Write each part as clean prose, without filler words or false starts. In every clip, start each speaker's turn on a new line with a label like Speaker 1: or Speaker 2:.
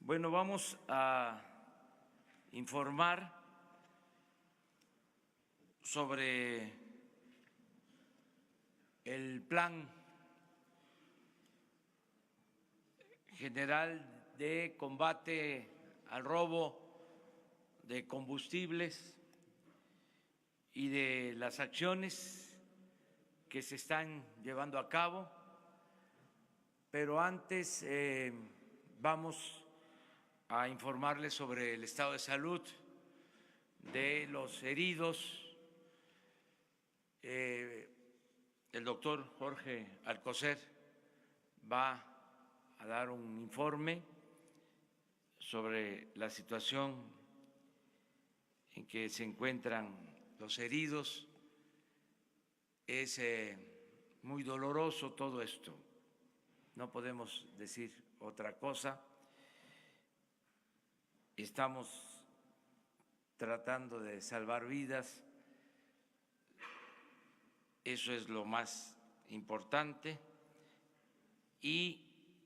Speaker 1: Bueno, vamos a informar sobre el Plan General de Combate al Robo de Combustibles y de las acciones que se están llevando a cabo, pero antes vamos a informarles sobre el estado de salud de los heridos. El doctor Jorge Alcocer va a dar un informe sobre la situación en que se encuentran los heridos. Es muy doloroso todo esto, no podemos decir otra cosa. Estamos tratando de salvar vidas, eso es lo más importante. Y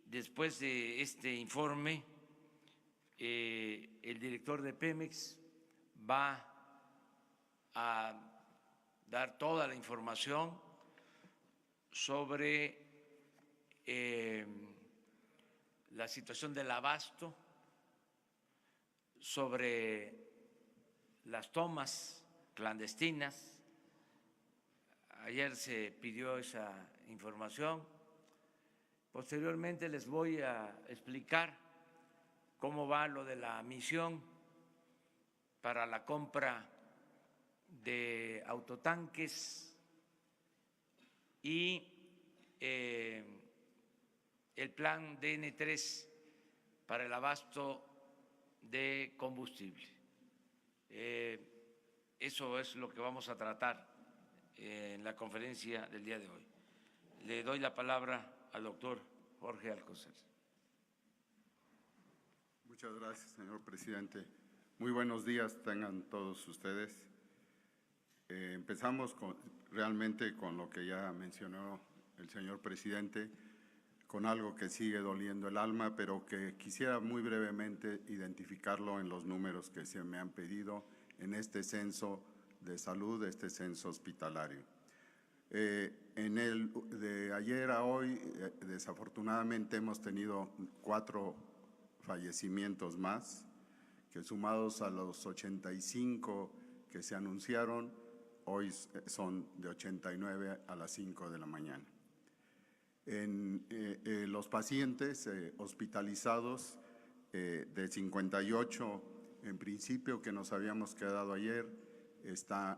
Speaker 1: después de este informe, el director de Pemex va a dar toda la información sobre la situación del abasto, sobre las tomas clandestinas. Ayer se pidió esa información. Posteriormente les voy a explicar cómo va lo de la misión para la compra de autotanques y el plan DN3 para el abasto de combustible. Eso es lo que vamos a tratar en la conferencia del día de hoy. Le doy la palabra al doctor Jorge Alcocer.
Speaker 2: Muchas gracias, señor presidente. Muy buenos días tengan todos ustedes. Empezamos realmente con lo que ya mencionó el señor presidente, con algo que sigue doliendo el alma, pero que quisiera muy brevemente identificarlo en los números que se me han pedido en este censo de salud, este censo hospitalario. En el de ayer a hoy, desafortunadamente hemos tenido 4 fallecimientos más, que sumados a los 85 que se anunciaron, hoy son de 89 a las 5 de la mañana. En los pacientes hospitalizados de 58 en principio que nos habíamos quedado ayer,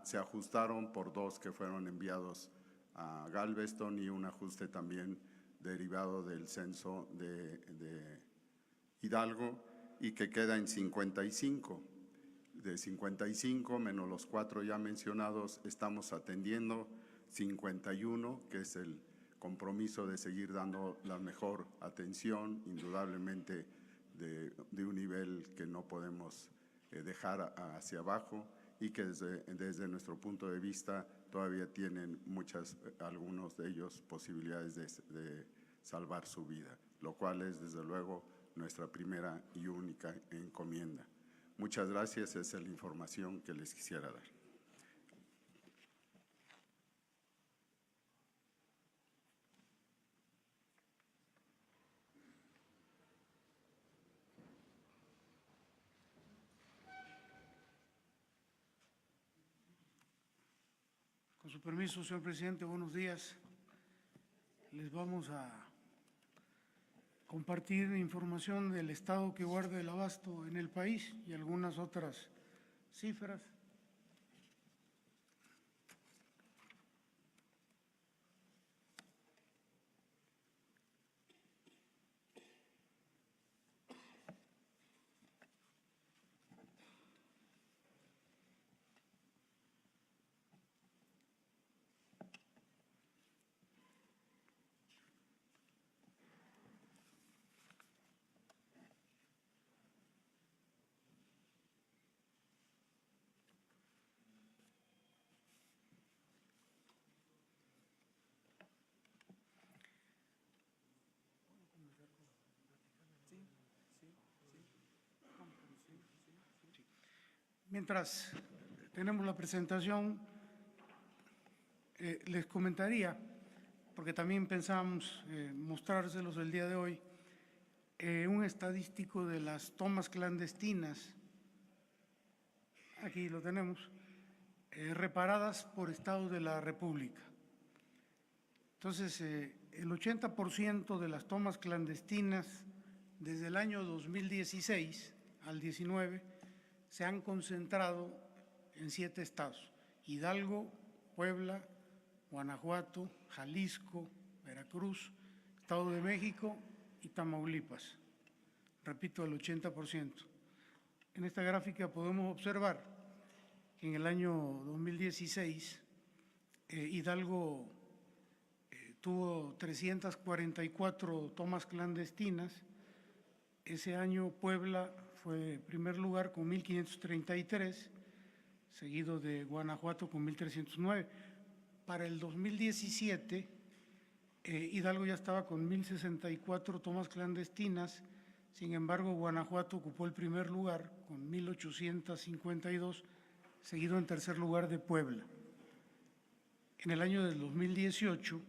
Speaker 2: se ajustaron por 2 que fueron enviados a Galveston y un ajuste también derivado del censo de Hidalgo y que queda en 55. De 55 menos los 4 ya mencionados estamos atendiendo 51, que es el compromiso de seguir dando la mejor atención, indudablemente de un nivel que no podemos dejar hacia abajo y que desde nuestro punto de vista todavía tienen algunos de ellos posibilidades de salvar su vida, lo cual es desde luego nuestra primera y única encomienda. Muchas gracias, esa es la información que les quisiera dar.
Speaker 3: Con su permiso, señor presidente, buenos días. Les vamos a compartir información del estado que guarda el abasto en el país y algunas otras cifras. Mientras tenemos la presentación, les comentaría, porque también pensábamos mostrárselos el día de hoy, un estadístico de las tomas clandestinas, aquí lo tenemos, reparadas por estados de la República. Entonces, el 80% de las tomas clandestinas desde el año 2016 al 19 se han concentrado en 7 estados: Hidalgo, Puebla, Guanajuato, Jalisco, Veracruz, Estado de México y Tamaulipas. Repito, el 80%. En esta gráfica podemos observar que en el año 2016 Hidalgo tuvo 344 tomas clandestinas. Ese año Puebla fue primer lugar con 1.533, seguido de Guanajuato con 1.309. Para el 2017, Hidalgo ya estaba con 1.064 tomas clandestinas, sin embargo, Guanajuato ocupó el primer lugar con 1.852, seguido en tercer lugar de Puebla. En el año del 2018,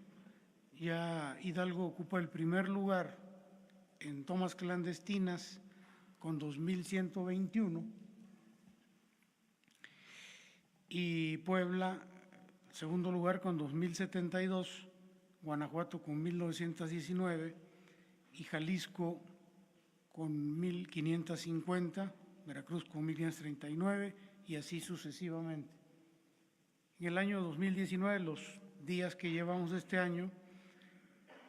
Speaker 3: ya Hidalgo ocupa el primer lugar en tomas clandestinas con 2.121 y Puebla, segundo lugar con 2.072, Guanajuato con 1.919 y Jalisco con 1.550, Veracruz con 1.539 y así sucesivamente. En el año 2019, los días que llevamos de este año,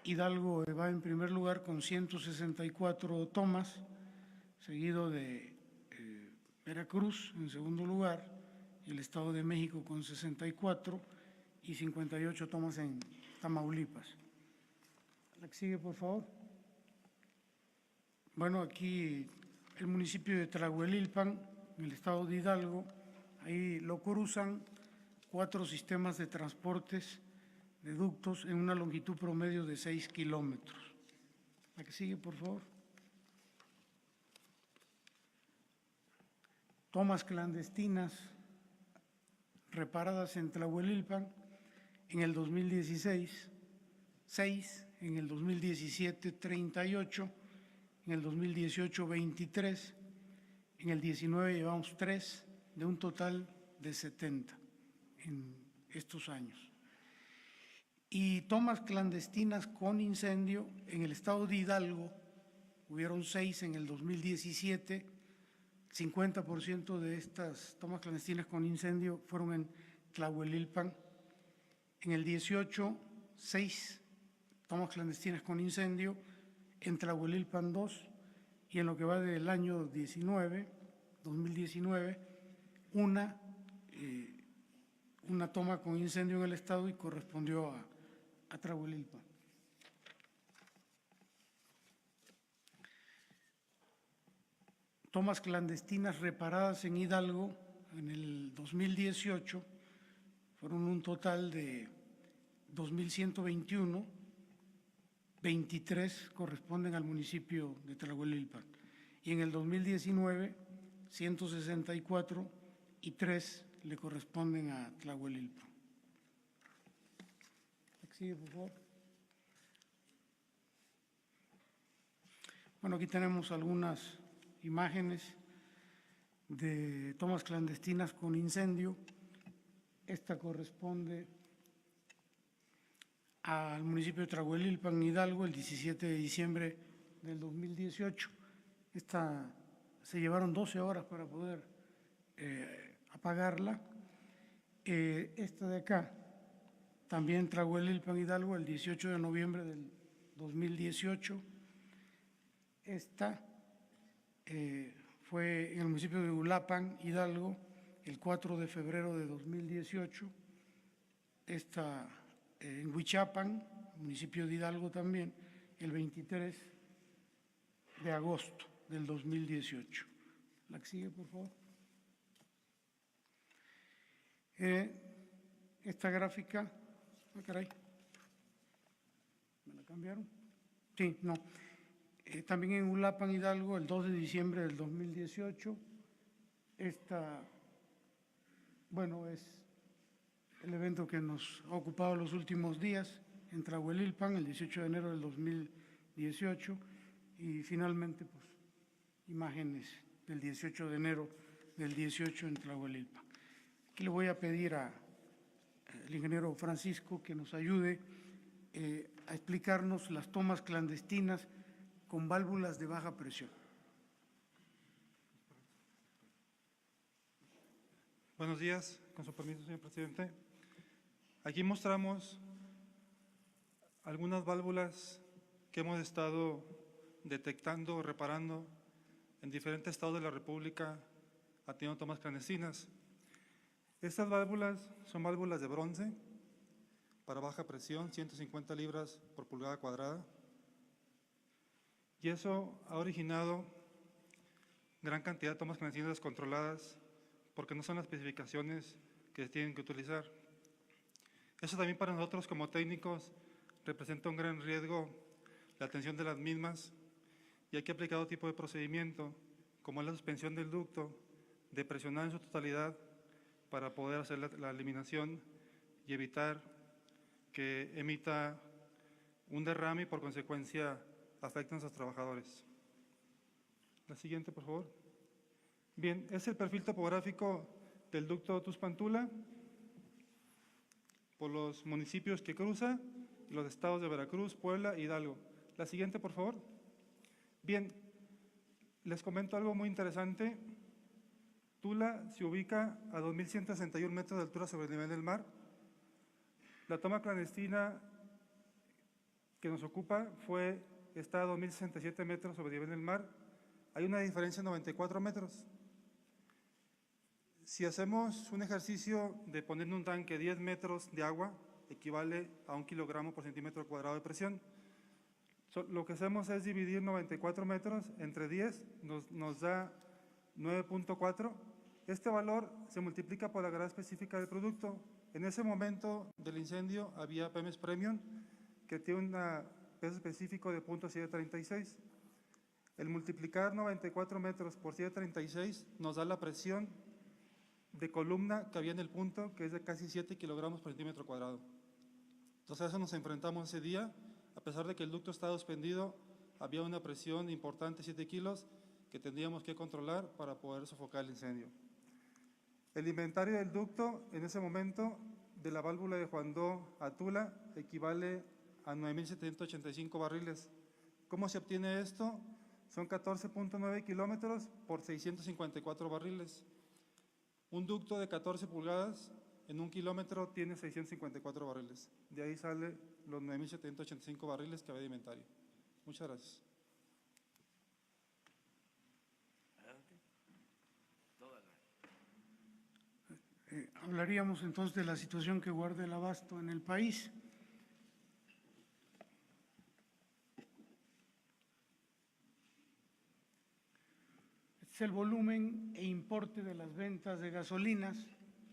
Speaker 3: Hidalgo va en primer lugar con 164 tomas, seguido de Veracruz en segundo lugar, y el Estado de México con 64 y 58 tomas en Tamaulipas. La que sigue, por favor. Bueno, aquí el municipio de Tlahuelilpan, en el estado de Hidalgo, ahí lo cruzan 4 sistemas de transportes de ductos en una longitud promedio de 6 kilómetros. La que sigue, por favor. Tomas clandestinas reparadas en Tlahuelilpan en el 2016, 6, en el 2017, 38, en el 2018, 23, en el 19 llevamos 3, de un total de 70 en estos años. Y tomas clandestinas con incendio en el estado de Hidalgo, hubieron 6 en el 2017, 50% de estas tomas clandestinas con incendio fueron en Tlahuelilpan. En el 18, 6 tomas clandestinas con incendio, en Tlahuelilpan 2, y en lo que va del año 2019, una toma con incendio en el estado y correspondió a Tlahuelilpan. Tomas clandestinas reparadas en Hidalgo en el 2018 fueron un total de 2.121, 23 corresponden al municipio de Tlahuelilpan. Y en el 2019, 164 y 3 le corresponden a Tlahuelilpan. Sigue, por favor. Bueno, aquí tenemos algunas imágenes de tomas clandestinas con incendio. Esta corresponde al municipio de Tlahuelilpan, Hidalgo, el 17 de diciembre del 2018. Esta se llevaron 12 horas para poder apagarla. Esta de acá, también Tlahuelilpan, Hidalgo, el 18 de noviembre del 2018. Esta fue en el municipio de Uruapan, Hidalgo, el 4 de febrero de 2018. Esta en Huichapan, municipio de Hidalgo también, el 23 de agosto del 2018. La que sigue, por favor. Esta gráfica, caray, ¿me la cambiaron? Sí, no. También en Uruapan, Hidalgo, el 2 de diciembre del 2018. Esta bueno, es el evento que nos ha ocupado los últimos días en Tlahuelilpan, el 18 de enero del 2018, y finalmente, pues, imágenes del 18 de enero del 18 en Tlahuelilpan. Aquí le voy a pedir al ingeniero Francisco que nos ayude a explicarnos las tomas clandestinas con válvulas de baja presión.
Speaker 4: Buenos días, con su permiso, señor presidente. Aquí mostramos algunas válvulas que hemos estado detectando o reparando en diferentes estados de la República atendiendo tomas clandestinas. Estas válvulas son válvulas de bronce para baja presión, 150 libras por pulgada cuadrada. Y eso ha originado gran cantidad de tomas clandestinas descontroladas porque no son las especificaciones que se tienen que utilizar. Eso también para nosotros como técnicos representa un gran riesgo la atención de las mismas y hay que aplicar otro tipo de procedimiento, como es la suspensión del ducto, de presionar en su totalidad para poder hacer la eliminación y evitar que emita un derrame y por consecuencia afecten a nuestros trabajadores. La siguiente, por favor. Bien, es el perfil topográfico del ducto Tuxpan-Tula por los municipios que cruza, los estados de Veracruz, Puebla e Hidalgo. La siguiente, por favor. Bien, les comento algo muy interesante. Tula se ubica a 2.161 metros de altura sobre el nivel del mar. La toma clandestina que nos ocupa está a 2.067 metros sobre el nivel del mar. Hay una diferencia de 94 metros. Si hacemos un ejercicio de poner en un tanque 10 metros de agua, equivale a 1 kilogramo por centímetro cuadrado de presión. Lo que hacemos es dividir 94 metros entre 10, nos da 9.4. Este valor se multiplica por la gravedad específica del producto. En ese momento del incendio había Pemex Premium, que tiene un peso específico de 0.736. El multiplicar 94 metros por 736 nos da la presión de columna que había en el punto, que es de casi 7 kilogramos por centímetro cuadrado. Entonces a eso nos enfrentamos ese día. A pesar de que el ducto estaba suspendido, había una presión importante, 7 kilos, que tendríamos que controlar para poder sofocar el incendio. El inventario del ducto en ese momento de la válvula de Juandó a Tula equivale a 9.785 barriles. ¿Cómo se obtiene esto? Son 14.9 kilómetros por 654 barriles. Un ducto de 14 pulgadas en 1 kilómetro tiene 654 barriles. De ahí sale los 9.785 barriles que había de inventario. Muchas gracias.
Speaker 3: Hablaríamos entonces de la situación que guarda el abasto en el país. Este es el volumen e importe de las ventas de gasolinas,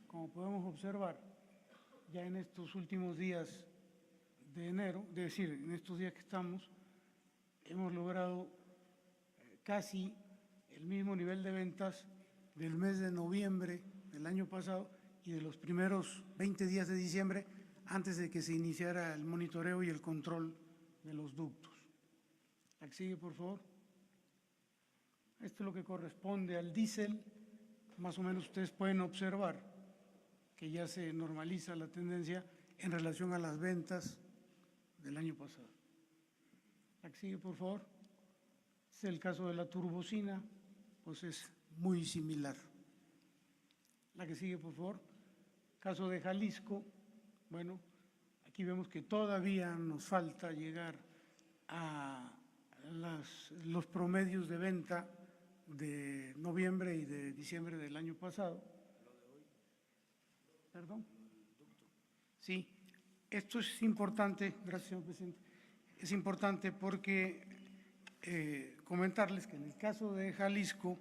Speaker 3: como podemos observar, ya en estos últimos días de enero, es decir, en estos días que estamos, hemos logrado casi el mismo nivel de ventas del mes de noviembre del año pasado y de los primeros 20 días de diciembre, antes de que se iniciara el monitoreo y el control de los ductos. La que sigue, por favor. Esto es lo que corresponde al diésel. Más o menos ustedes pueden observar que ya se normaliza la tendencia en relación a las ventas del año pasado. La que sigue, por favor. Este es el caso de la turbocina, pues es muy similar. La que sigue, por favor. Caso de Jalisco, bueno, aquí vemos que todavía nos falta llegar a los promedios de venta de noviembre y de diciembre del año pasado. ¿Perdón? Sí, esto es importante, gracias, señor presidente. Es importante porque comentarles que en el caso de Jalisco,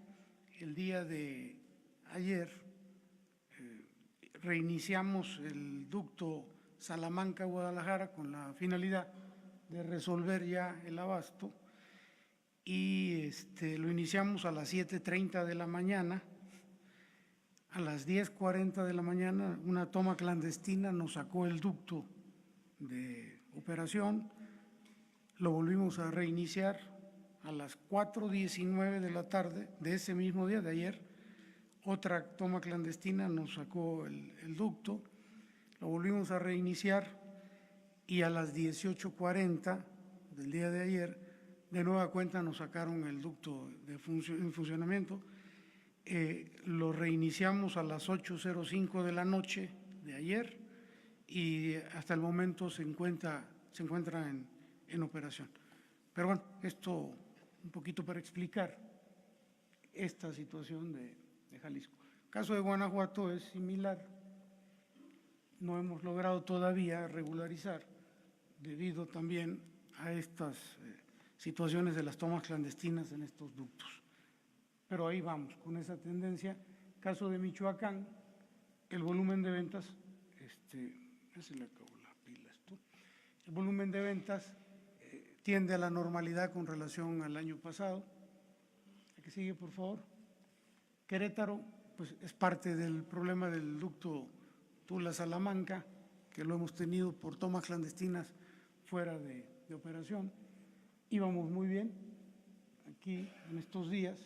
Speaker 3: el día de ayer, reiniciamos el ducto Salamanca-Guadalajara con la finalidad de resolver ya el abasto y lo iniciamos a las 7:30 de la mañana. a las 10:40 de la mañana, una toma clandestina nos sacó el ducto de operación, lo volvimos a reiniciar a las 4:19 de la tarde de ese mismo día, de ayer. Otra toma clandestina nos sacó el ducto, lo volvimos a reiniciar y a las 18:40 del día de ayer, de nueva cuenta nos sacaron el ducto en funcionamiento. Lo reiniciamos a las 8:05 de la noche de ayer y hasta el momento se encuentra en operación. Pero bueno, esto un poquito para explicar esta situación de Jalisco. El caso de Guanajuato es similar. No hemos logrado todavía regularizar debido también a estas situaciones de las tomas clandestinas en estos ductos. Pero ahí vamos, con esa tendencia. Caso de Michoacán, el volumen de ventas, ya se le acabó la pila esto, el volumen de ventas tiende a la normalidad con relación al año pasado. ¿La que sigue, por favor? Querétaro, pues es parte del problema del ducto Tula-Salamanca, que lo hemos tenido por tomas clandestinas fuera de operación. Íbamos muy bien aquí en estos días.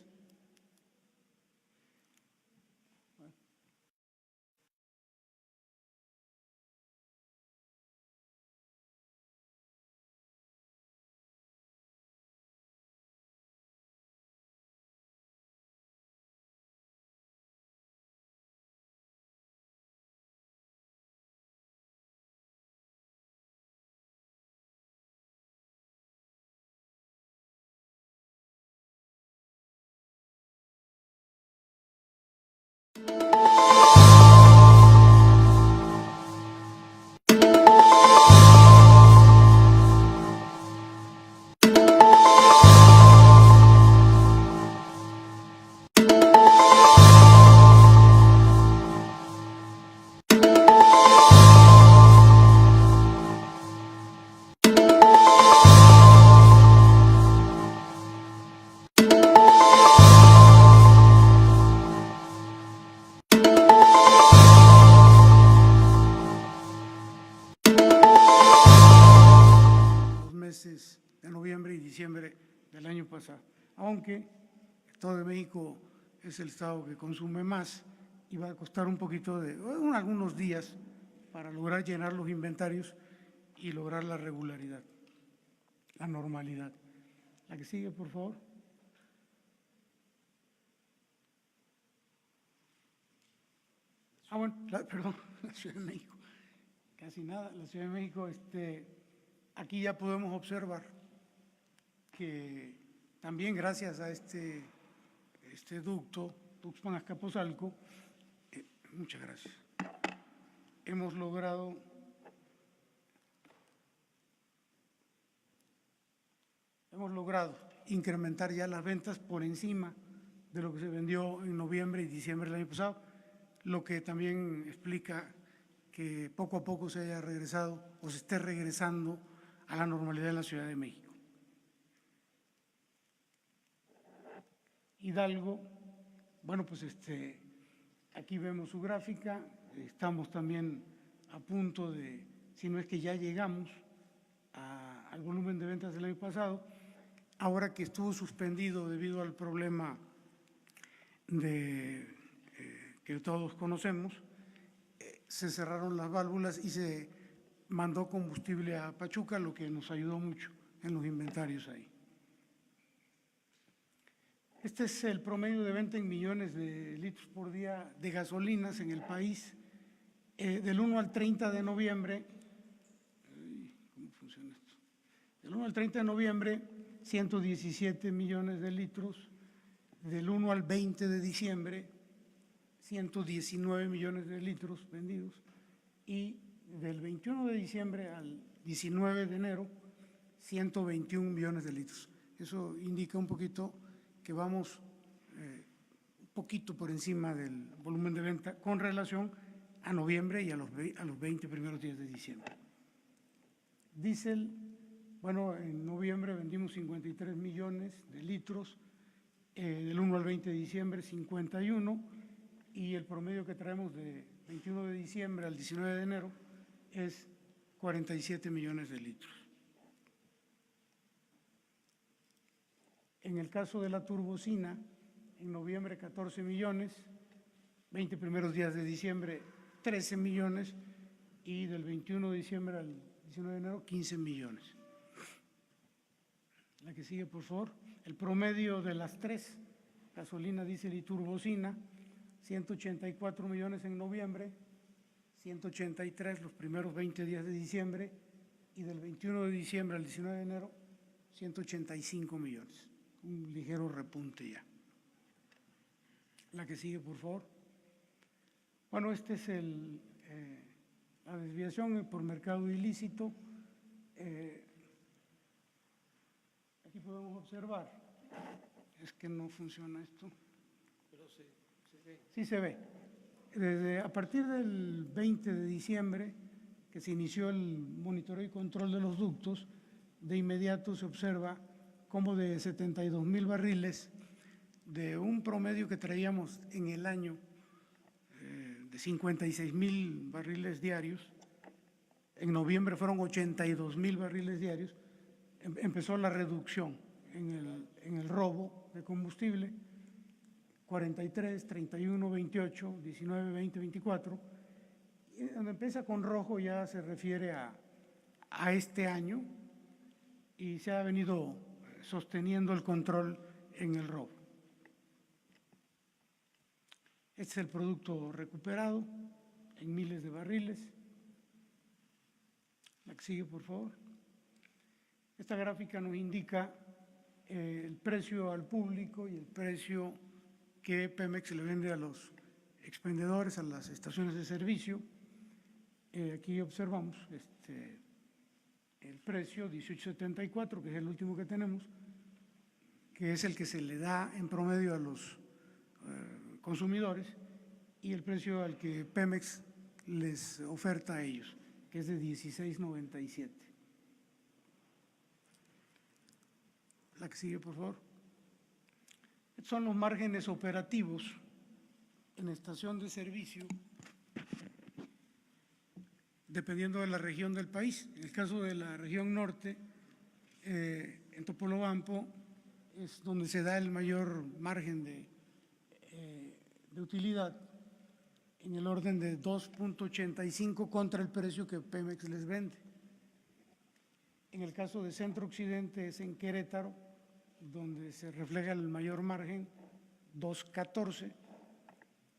Speaker 3: De noviembre y diciembre del año pasado, aunque el Estado de México es el estado que consume más y va a costar un poquito algunos días para lograr llenar los inventarios y lograr la regularidad, la normalidad. La que sigue, por favor. Bueno, perdón, la Ciudad de México, casi nada, la Ciudad de México, aquí ya podemos observar que también gracias a este ducto, Tuxpan-Azcapotzalco, muchas gracias, hemos logrado incrementar ya las ventas por encima de lo que se vendió en noviembre y diciembre del año pasado, lo que también explica que poco a poco se haya regresado o se esté regresando a la normalidad en la Ciudad de México. Hidalgo, bueno, pues aquí vemos su gráfica, estamos también a punto de, si no es que ya llegamos al volumen de ventas del año pasado, ahora que estuvo suspendido debido al problema que todos conocemos, se cerraron las válvulas y se mandó combustible a Pachuca, lo que nos ayudó mucho en los inventarios ahí. Este es el promedio de venta en millones de litros por día de gasolinas en el país. Del 1 al 30 de noviembre, ¿cómo funciona esto? Del 1 al 30 de noviembre, 117 millones de litros. Del 1 al 20 de diciembre, 119 millones de litros vendidos. Y del 21 de diciembre al 19 de enero, 121 millones de litros. Eso indica un poquito que vamos un poquito por encima del volumen de venta con relación a noviembre y a los 20 primeros días de diciembre. Diésel, bueno, en noviembre vendimos 53 millones de litros, del 1 al 20 de diciembre 51, y el promedio que traemos de 21 de diciembre al 19 de enero es 47 millones de litros. En el caso de la turbocina, en noviembre 14 millones, 20 primeros días de diciembre 13 millones y del 21 de diciembre al 19 de enero 15 millones. La que sigue, por favor. El promedio de las tres, gasolina, diésel y turbocina, 184 millones en noviembre, 183 los primeros 20 días de diciembre y del 21 de diciembre al 19 de enero, 185 millones. Un ligero repunte ya. La que sigue, por favor. Bueno, este es la desviación por mercado ilícito. Aquí podemos observar, es que no funciona esto. Pero se ve. Sí se ve. A partir del 20 de diciembre, que se inició el monitoreo y control de los ductos, de inmediato se observa cómo de 72,000 barriles, de un promedio que traíamos en el año de 56,000 barriles diarios, en noviembre fueron 82,000 barriles diarios, empezó la reducción en el robo de combustible, 43, 31, 28, 19, 20, 24. Y donde empieza con rojo ya se refiere a este año y se ha venido sosteniendo el control en el robo. Este es el producto recuperado en miles de barriles. La que sigue, por favor. Esta gráfica nos indica el precio al público y el precio que Pemex le vende a los expendedores, a las estaciones de servicio. Aquí observamos el precio 18.74, que es el último que tenemos, que es el que se le da en promedio a los consumidores, y el precio al que Pemex les oferta a ellos, que es de 16.97. La que sigue, por favor. Estos son los márgenes operativos en estación de servicio, dependiendo de la región del país. En el caso de la región norte, en Topolobampo, es donde se da el mayor margen de utilidad, en el orden de 2.85 contra el precio que Pemex les vende. En el caso de Centro Occidente es en Querétaro, donde se refleja el mayor margen, 2.14.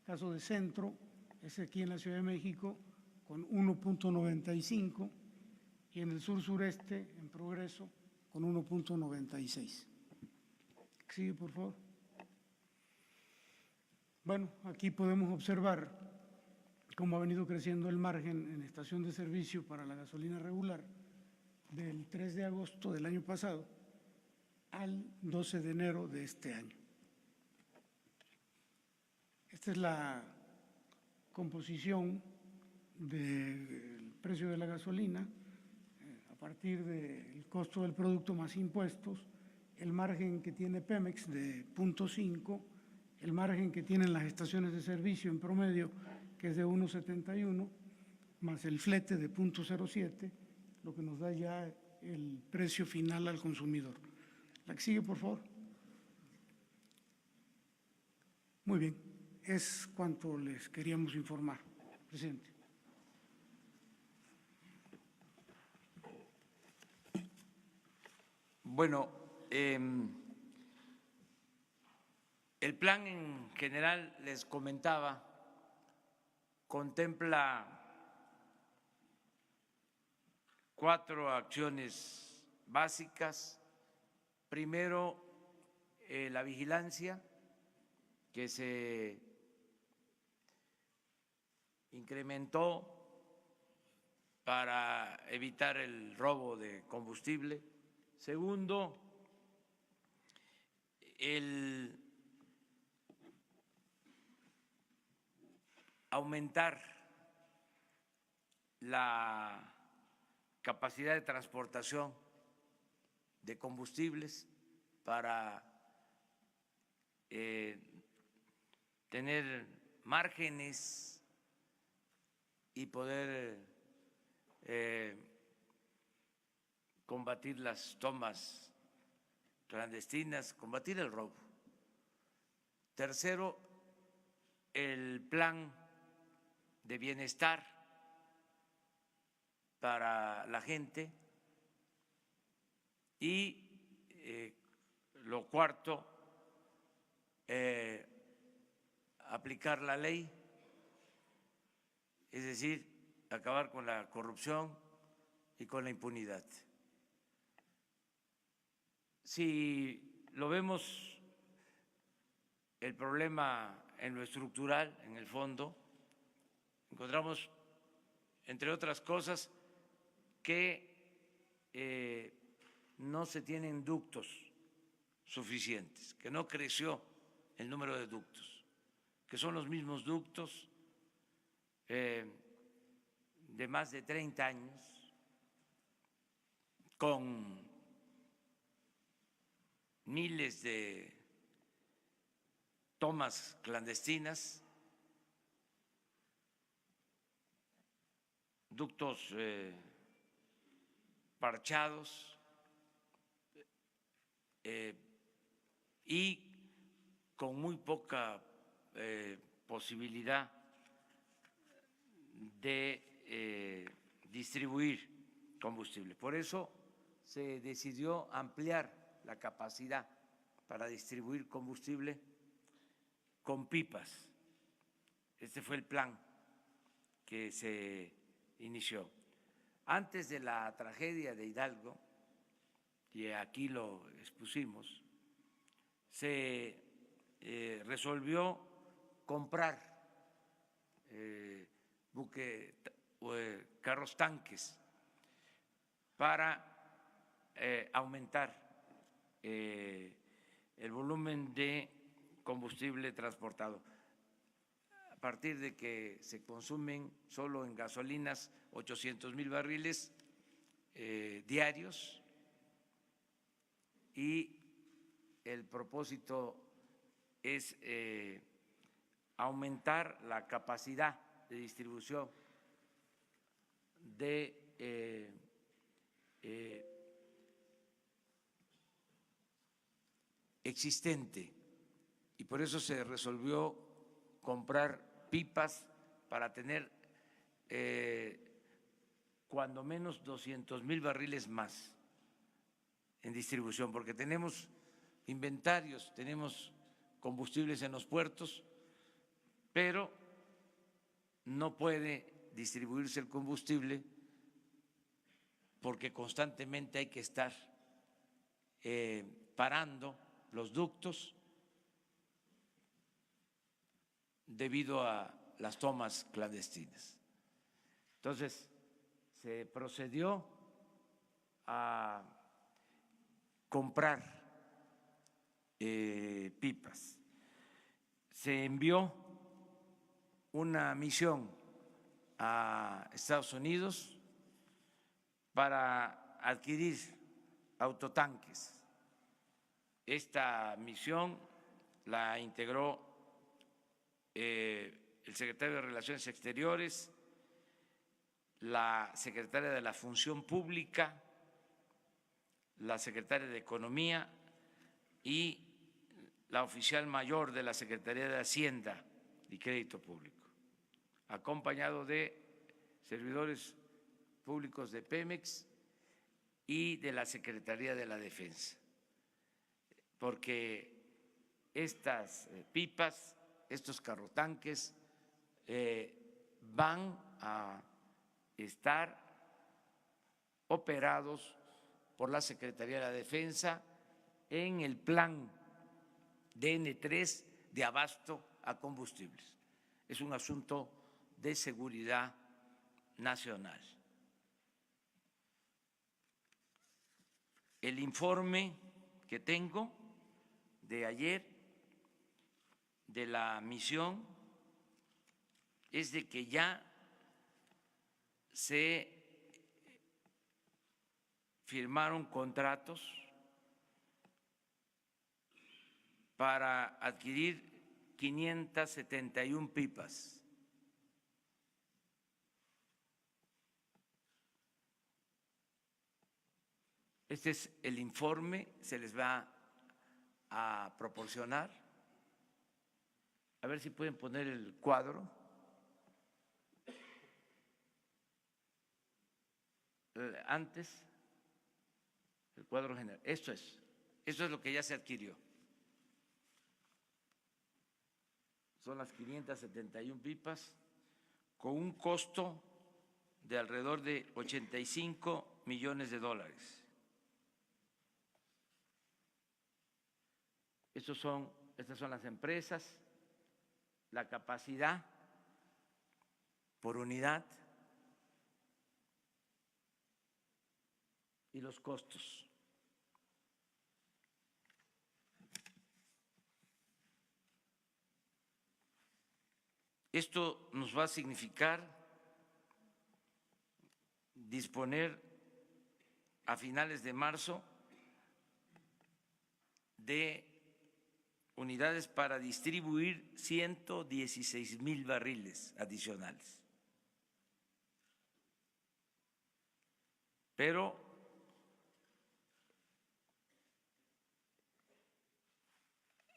Speaker 3: Caso de Centro es aquí en la Ciudad de México con 1.95 y en el sur-sureste, en Progreso, con 1.96. Sigue, por favor. Bueno, aquí podemos observar cómo ha venido creciendo el margen en estación de servicio para la gasolina regular del 3 de agosto del año pasado al 12 de enero de este año. Esta es la composición del precio de la gasolina a partir del costo del producto más impuestos, el margen que tiene Pemex de 0.5, el margen que tienen las estaciones de servicio en promedio, que es de 1.71, más el flete de 0.07, lo que nos da ya el precio final al consumidor. La que sigue, por favor. Muy bien, es cuanto les queríamos informar, presidente.
Speaker 1: Bueno, el plan en general, les comentaba, contempla 4 acciones básicas. Primero, la vigilancia, que se incrementó para evitar el robo de combustible. Segundo, el aumentar la capacidad de transportación de combustibles para tener márgenes y poder combatir las tomas clandestinas, combatir el robo. Tercero, el plan de bienestar para la gente. Y lo cuarto, aplicar la ley, es decir, acabar con la corrupción y con la impunidad. Si lo vemos, el problema en lo estructural, en el fondo, encontramos, entre otras cosas, que no se tienen ductos suficientes, que no creció el número de ductos, que son los mismos ductos de más de 30 años, con miles de tomas clandestinas, ductos parchados y con muy poca posibilidad de distribuir combustible. Por eso se decidió ampliar la capacidad para distribuir combustible con pipas. Este fue el plan que se inició. Antes de la tragedia de Hidalgo, y aquí lo expusimos, se resolvió comprar carros tanques para aumentar el volumen de combustible transportado. A partir de que se consumen solo en gasolinas 800,000 barriles diarios, y el propósito es aumentar la capacidad de distribución de existente, y por eso se resolvió comprar pipas para tener cuando menos 200,000 barriles más en distribución, porque tenemos inventarios, tenemos combustibles en los puertos, pero no puede distribuirse el combustible porque constantemente hay que estar parando los ductos debido a las tomas clandestinas. Entonces, se procedió a comprar pipas. Se envió una misión a Estados Unidos para adquirir autotanques. Esta misión la integró el secretario de Relaciones Exteriores, la secretaria de la Función Pública, la secretaria de Economía y la oficial mayor de la Secretaría de Hacienda y Crédito Público, acompañado de servidores públicos de Pemex y de la Secretaría de la Defensa, porque estas pipas, estos carrotanques van a estar operados por la Secretaría de la Defensa en el plan DN3 de abasto a combustibles. Es un asunto de seguridad nacional. El informe que tengo de ayer de la misión es de que ya se firmaron contratos para adquirir 571 pipas. Este es el informe, se les va a proporcionar. A ver si pueden poner el cuadro. Antes, el cuadro general. Esto es lo que ya se adquirió. Son las 571 pipas con un costo de alrededor de 85 millones de dólares. Estas son las empresas, la capacidad por unidad y los costos. Esto nos va a significar disponer a finales de marzo de unidades para distribuir 116,000 barriles adicionales. Pero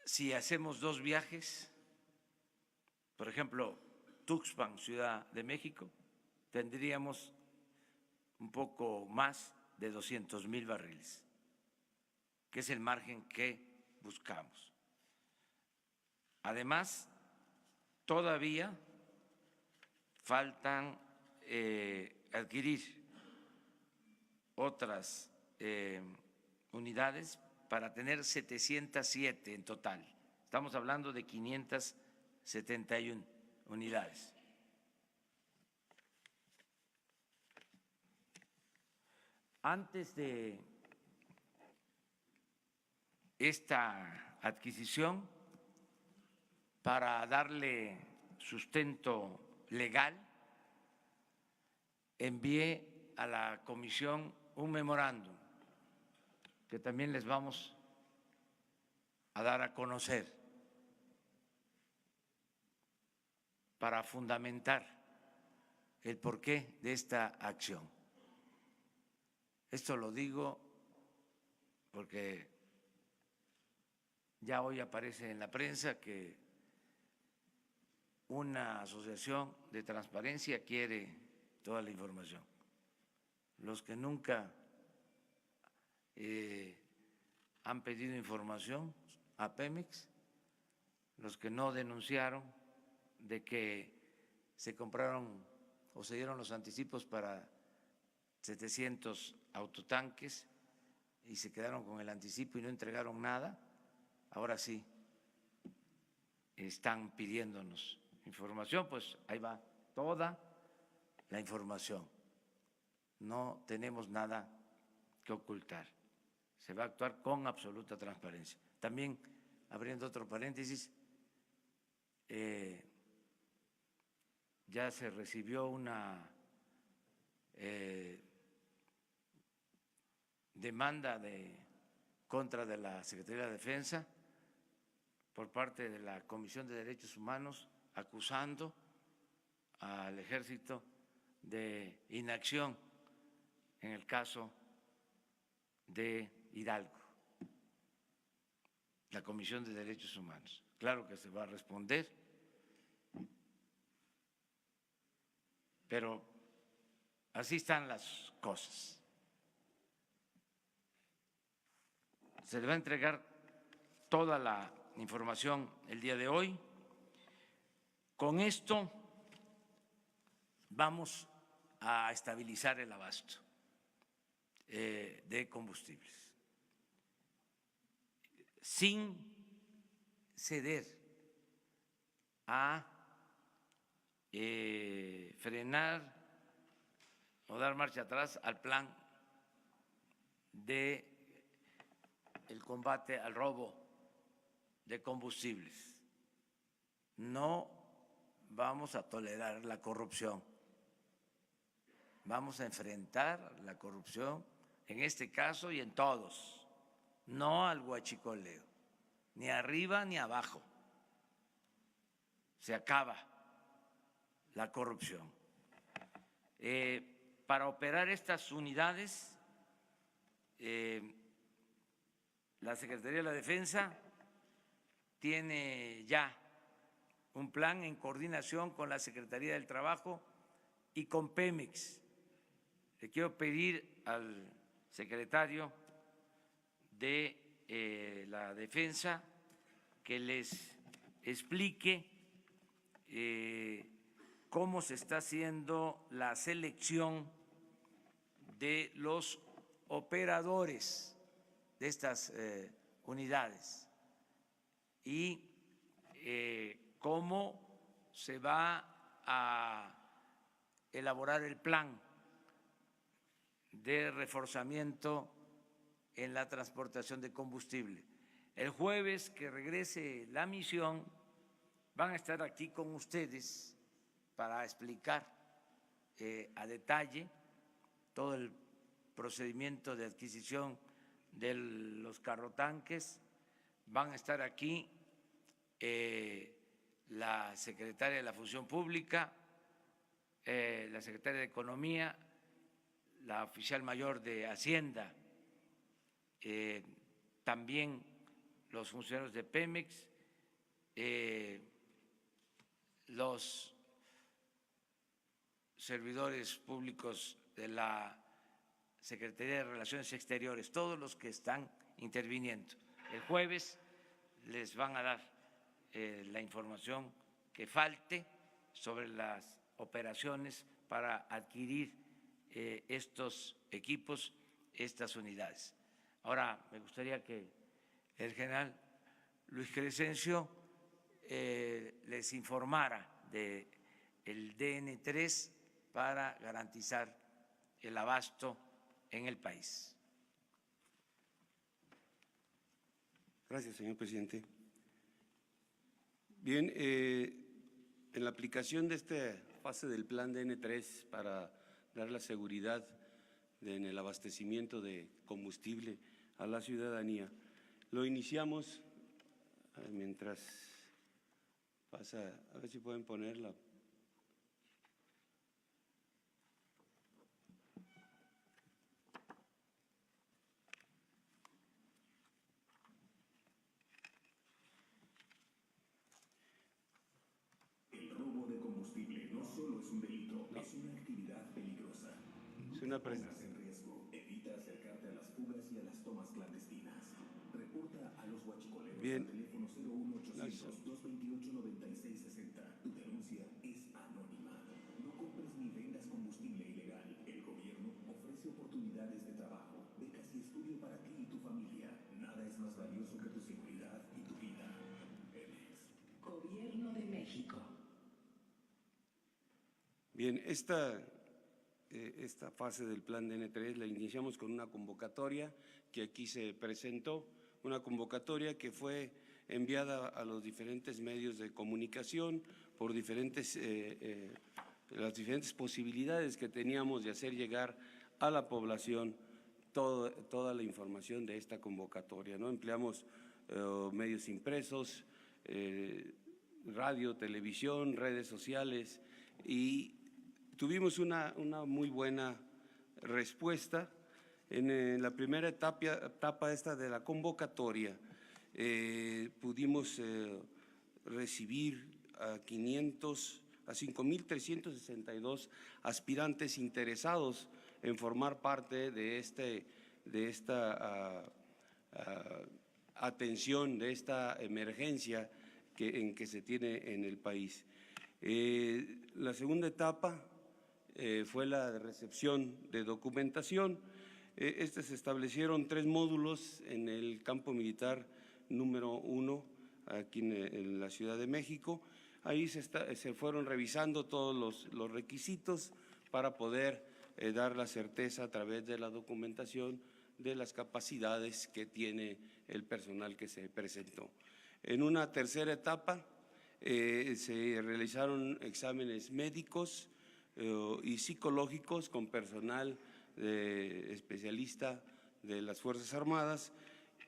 Speaker 1: si hacemos 2 viajes, por ejemplo, Tuxpan, Ciudad de México, tendríamos un poco más de 200,000 barriles, que es el margen que buscamos. Además, todavía faltan adquirir otras unidades para tener 707 en total. Estamos hablando de 571 unidades. Antes de esta adquisición, para darle sustento legal, envié a la comisión un memorándum que también les vamos a dar a conocer para fundamentar el porqué de esta acción. Esto lo digo porque ya hoy aparece en la prensa que una asociación de transparencia quiere toda la información. Los que nunca han pedido información a Pemex, los que no denunciaron de que se compraron o se dieron los anticipos para 700 autotanques y se quedaron con el anticipo y no entregaron nada, ahora sí están pidiéndonos información, pues ahí va toda la información. No tenemos nada que ocultar. Se va a actuar con absoluta transparencia. También, abriendo otro paréntesis, ya se recibió una demanda contra de la Secretaría de Defensa por parte de la Comisión de Derechos Humanos, acusando al Ejército de inacción en el caso de Hidalgo, la Comisión de Derechos Humanos. Claro que se va a responder, pero así están las cosas. Se le va a entregar toda la información el día de hoy. Con esto vamos a estabilizar el abasto de combustibles, sin ceder a frenar o dar marcha atrás al plan de el combate al robo de combustibles. No vamos a tolerar la corrupción. Vamos a enfrentar la corrupción en este caso y en todos, no al huachicoleo, ni arriba ni abajo. se acaba la corrupción. Para operar estas unidades, la Secretaría de la Defensa tiene ya un plan en coordinación con la Secretaría del Trabajo y con Pemex. Le quiero pedir al secretario de la Defensa que les explique cómo se está haciendo la selección de los operadores de estas unidades y cómo se va a elaborar el plan de reforzamiento en la transportación de combustible. El jueves que regrese la misión van a estar aquí con ustedes para explicar a detalle todo el procedimiento de adquisición de los carrotanques. Van a estar aquí la secretaria de la Función Pública, la secretaria de Economía, la oficial mayor de Hacienda, también los funcionarios de Pemex, los servidores públicos de la Secretaría de Relaciones Exteriores, todos los que están interviniendo. El jueves les van a dar la información que falte sobre las operaciones para adquirir estos equipos, estas unidades. Ahora, me gustaría que el general Luis Crescencio les informara del DN3 para garantizar el abasto en el país.
Speaker 5: Gracias, señor presidente. Bien, en la aplicación de esta fase del plan DN3 para dar la seguridad en el abastecimiento de combustible a la ciudadanía, lo iniciamos mientras pasa, a ver si pueden ponerla.
Speaker 6: Pongas en riesgo. Evita acercarte a las fugas y a las tomas clandestinas. Reporta a los huachicoleros al teléfono 01800-228-9660. Tu denuncia es anónima. No compres ni vendas combustible ilegal. El gobierno ofrece oportunidades de trabajo, becas y estudio para ti y tu familia. Nada es más valioso que tu seguridad y tu vida. Pemex.
Speaker 7: Gobierno de México.
Speaker 5: Bien, esta fase del plan DN3 la iniciamos con una convocatoria que aquí se presentó, una convocatoria que fue enviada a los diferentes medios de comunicación por las diferentes posibilidades que teníamos de hacer llegar a la población toda la información de esta convocatoria, ¿no? Empleamos medios impresos, radio, televisión, redes sociales y tuvimos una muy buena respuesta. En la primera etapa esta de la convocatoria pudimos recibir a 5.362 aspirantes interesados en formar parte de esta atención, de esta emergencia en que se tiene en el país. La segunda etapa fue la de recepción de documentación. Se establecieron 3 módulos en el campo militar número 1, aquí en la Ciudad de México. Ahí se fueron revisando todos los requisitos para poder dar la certeza a través de la documentación de las capacidades que tiene el personal que se presentó. En una tercera etapa se realizaron exámenes médicos y psicológicos con personal especialista de las Fuerzas Armadas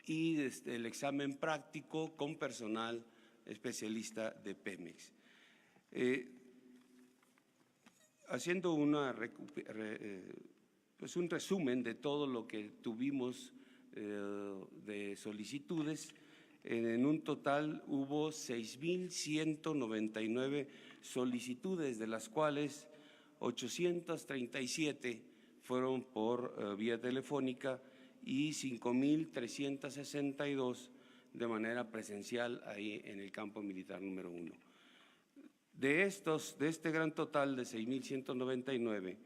Speaker 5: y el examen práctico con personal especialista de Pemex. Haciendo pues un resumen de todo lo que tuvimos de solicitudes, en un total hubo 6,199 solicitudes, de las cuales 837 fueron por vía telefónica y 5,362 de manera presencial ahí en el campo militar número 1. De este gran total de 6,199,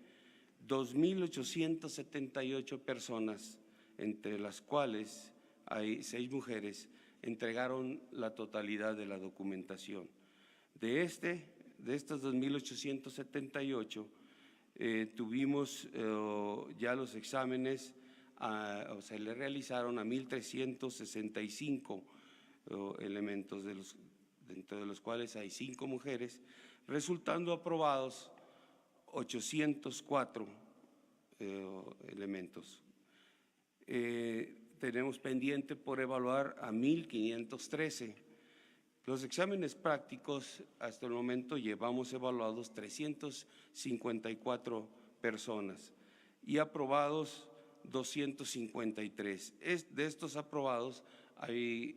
Speaker 5: 2,878 personas, entre las cuales hay 6 mujeres, entregaron la totalidad de la documentación. De estos 2,878, tuvimos ya los exámenes, se le realizaron a 1,365 elementos, dentro de los cuales hay 5 mujeres, resultando aprobados 804 elementos. Tenemos pendiente por evaluar a 1,513. Los exámenes prácticos, hasta el momento llevamos evaluados 354 personas y aprobados 253. De estos aprobados hay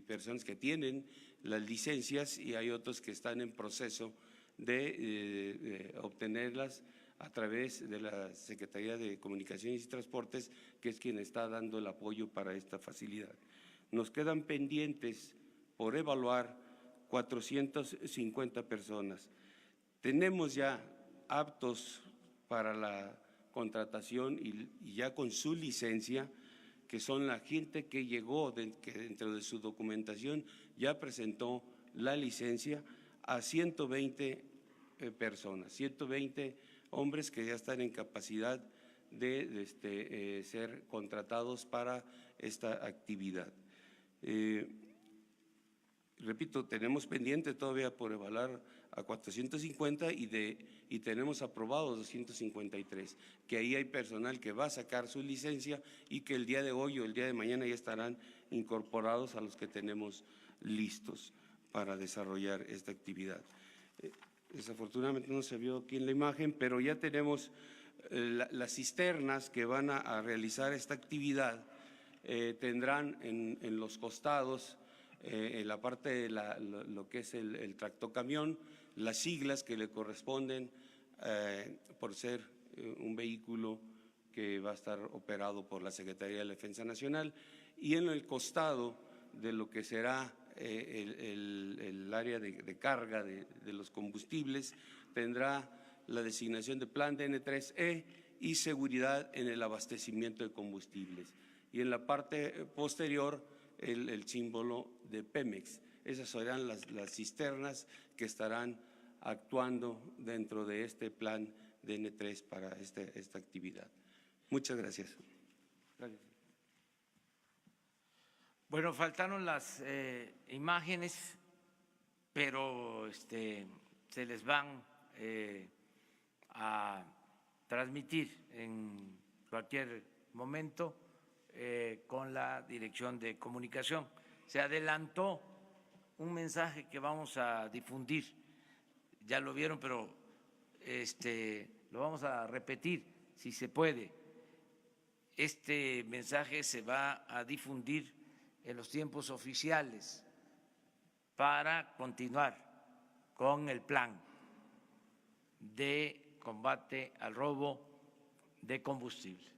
Speaker 5: personas que tienen las licencias y hay otros que están en proceso de obtenerlas a través de la Secretaría de Comunicaciones y Transportes, que es quien está dando el apoyo para esta facilidad. Nos quedan pendientes por evaluar 450 personas. Tenemos ya aptos para la contratación y ya con su licencia, que son la gente que llegó, que dentro de su documentación ya presentó la licencia, a 120 personas, 120 hombres que ya están en capacidad de ser contratados para esta actividad. Repito, tenemos pendiente todavía por evaluar a 450 y tenemos aprobados 253, que ahí hay personal que va a sacar su licencia y que el día de hoy o el día de mañana ya estarán incorporados a los que tenemos listos para desarrollar esta actividad. Desafortunadamente no se vio aquí en la imagen, pero ya tenemos las cisternas que van a realizar esta actividad. Tendrán en los costados, en la parte de lo que es el tractocamión, las siglas que le corresponden por ser un vehículo que va a estar operado por la Secretaría de la Defensa Nacional, y en el costado de lo que será el área de carga de los combustibles tendrá la designación de plan DN3E y seguridad en el abastecimiento de combustibles. Y en la parte posterior el símbolo de Pemex. Esas serán las cisternas que estarán actuando dentro de este plan DN3 para esta actividad. Muchas gracias. Gracias.
Speaker 1: Bueno, faltaron las imágenes, pero se les van a transmitir en cualquier momento con la Dirección de Comunicación. Se adelantó un mensaje que vamos a difundir, ya lo vieron, pero lo vamos a repetir si se puede. Este mensaje se va a difundir en los tiempos oficiales para continuar con el plan de combate al robo de combustible.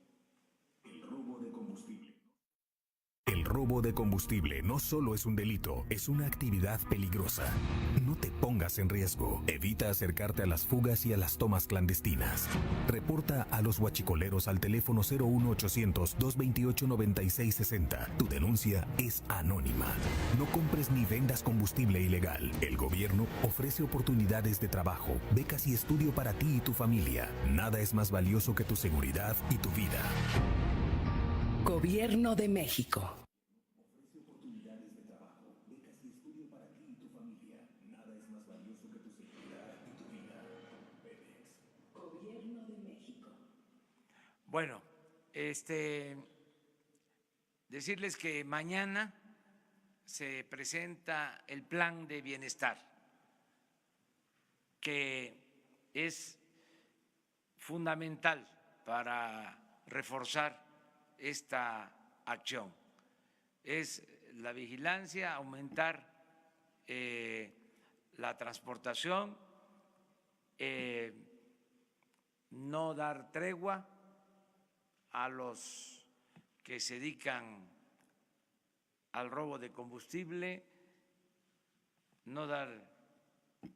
Speaker 8: El robo de combustible no solo es un delito, es una actividad peligrosa. No te pongas en riesgo. Evita acercarte a las fugas y a las tomas clandestinas. Reporta a los huachicoleros al teléfono 01800-228-9660. Tu denuncia es anónima. No compres ni vendas combustible ilegal. El gobierno ofrece oportunidades de trabajo, becas y estudio para ti y tu familia. Nada es más valioso que tu seguridad y tu vida.
Speaker 7: Gobierno de México. Gobierno de México.
Speaker 1: Bueno, decirles que mañana se presenta el plan de bienestar que es fundamental para reforzar esta acción. Es la vigilancia, aumentar la transportación, no dar tregua a los que se dedican al robo de combustible, no dar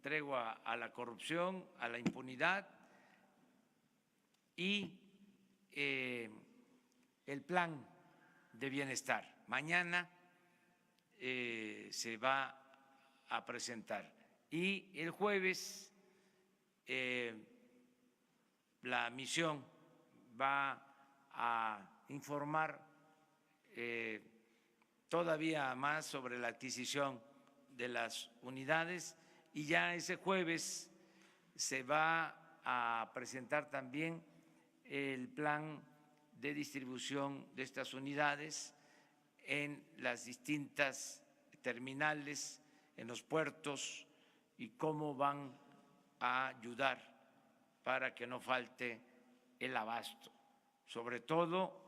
Speaker 1: tregua a la corrupción, a la impunidad y el plan de bienestar. Mañana se va a presentar y el jueves la misión va a informar todavía más sobre la adquisición de las unidades y ya ese jueves se va a presentar también el plan de distribución de estas unidades en las distintas terminales, en los puertos y cómo van a ayudar para que no falte el abasto. Sobre todo,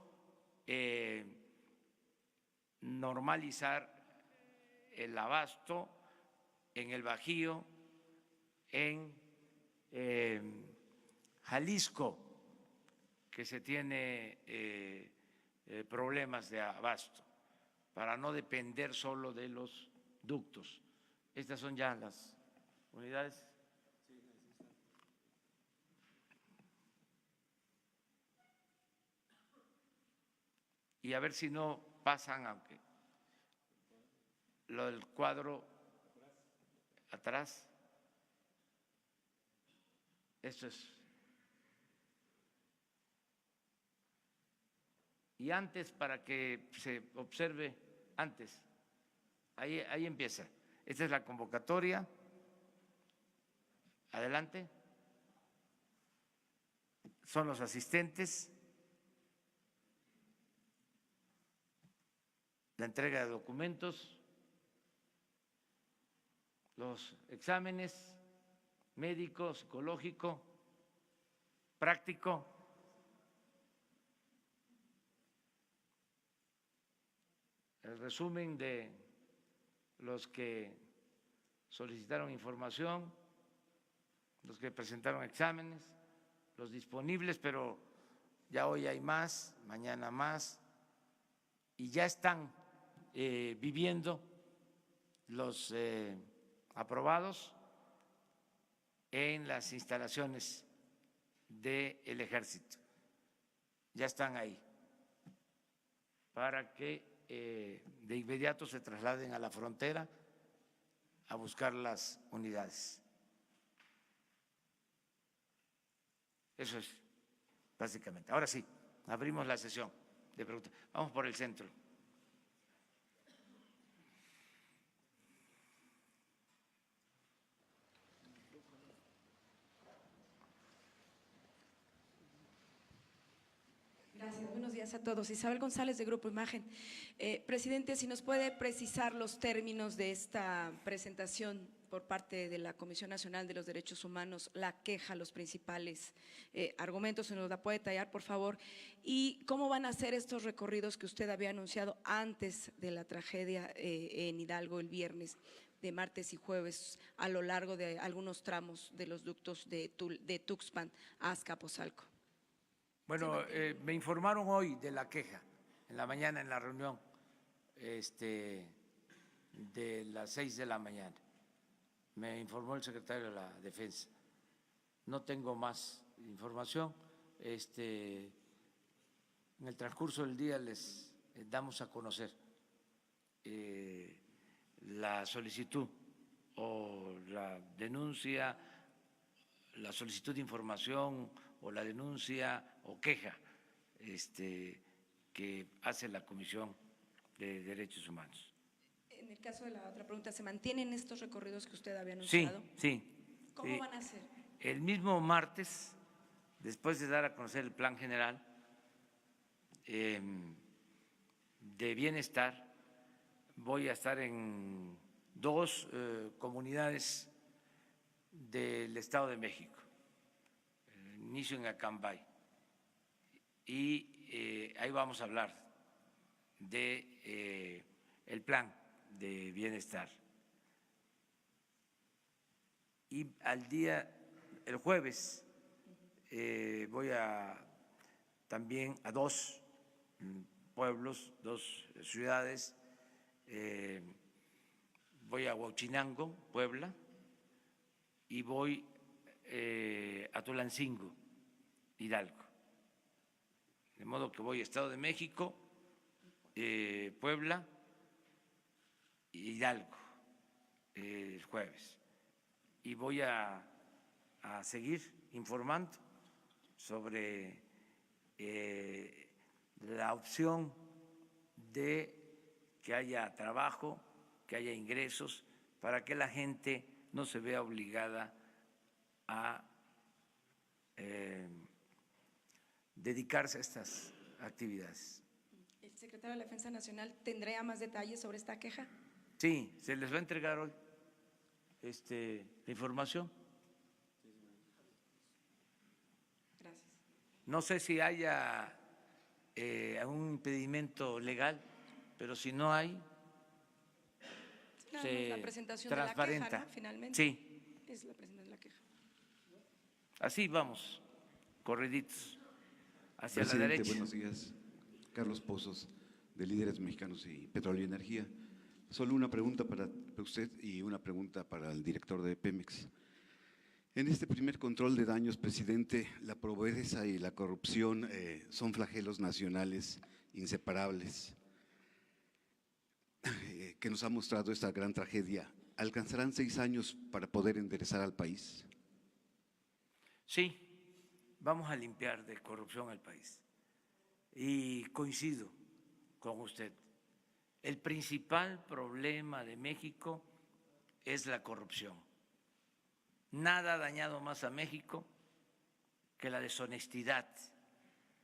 Speaker 1: normalizar el abasto en el Bajío, en Jalisco, que se tiene problemas de abasto, para no depender solo de los ductos. Estas son ya las unidades. Y a ver si no pasan, aunque lo del cuadro atrás, esto es. Y antes, para que se observe antes, ahí empieza. Esta es la convocatoria. Adelante. Son los asistentes. La entrega de documentos, los exámenes médico, psicológico, práctico. El resumen de los que solicitaron información, los que presentaron exámenes, los disponibles, pero ya hoy hay más, mañana más, y ya están viviendo los aprobados en las instalaciones del Ejército. Ya están ahí para que de inmediato se trasladen a la frontera a buscar las unidades. Eso es, básicamente. Ahora sí, abrimos la sesión de preguntas. Vamos por el centro.
Speaker 9: Gracias, buenos días a todos. Isabel González, de Grupo Imagen. Presidente, si nos puede precisar los términos de esta presentación por parte de la Comisión Nacional de los Derechos Humanos, la queja, los principales argumentos, se nos la puede detallar, por favor, y cómo van a ser estos recorridos que usted había anunciado antes de la tragedia en Hidalgo el viernes, de martes y jueves, a lo largo de algunos tramos de los ductos de Tuxpan a Azcapotzalco.
Speaker 1: Bueno, me informaron hoy de la queja, en la mañana en la reunión de las 6 de la mañana. Me informó el secretario de la Defensa. No tengo más información. En el transcurso del día les damos a conocer la solicitud o la denuncia, la solicitud de información o la denuncia o queja que hace la Comisión de Derechos Humanos.
Speaker 9: En el caso de la otra pregunta, ¿se mantienen estos recorridos que usted había anunciado?
Speaker 1: Sí.
Speaker 9: ¿Cómo van a ser?
Speaker 1: El mismo martes, después de dar a conocer el plan general de bienestar, voy a estar en 2 comunidades del Estado de México, inicio en Acambay, y ahí vamos a hablar de el plan de bienestar. Y el jueves, voy también a 2 pueblos, 2 ciudades. Voy a Huachinango, Puebla, y voy a Tulancingo, Hidalgo. De modo que voy a Estado de México, Puebla e Hidalgo el jueves. Y voy a seguir informando sobre la opción de que haya trabajo, que haya ingresos, para que la gente no se vea obligada a dedicarse a estas actividades.
Speaker 9: ¿El secretario de la Defensa Nacional tendrá más detalles sobre esta queja?
Speaker 1: Sí, se les va a entregar hoy la información.
Speaker 9: Gracias.
Speaker 1: No sé si haya algún impedimento legal, pero si no hay,
Speaker 9: Nada
Speaker 1: se
Speaker 9: más la presentación
Speaker 1: transparenta.
Speaker 9: de la queja, ¿no? Finalmente.
Speaker 1: Sí,
Speaker 9: Es la presentación de la queja.
Speaker 1: así vamos, corriditos, hacia la
Speaker 10: Presidente,
Speaker 1: derecha.
Speaker 10: buenos días. Carlos Pozos, de Líderes Mexicanos y Petróleo y Energía. Solo una pregunta para usted y una pregunta para el director de Pemex. En este primer control de daños, presidente, la pobreza y la corrupción son flagelos nacionales inseparables que nos ha mostrado esta gran tragedia. ¿Alcanzarán 6 años para poder enderezar al país?
Speaker 1: Sí, vamos a limpiar de corrupción el país. Y coincido con usted. El principal problema de México es la corrupción. Nada ha dañado más a México que la deshonestidad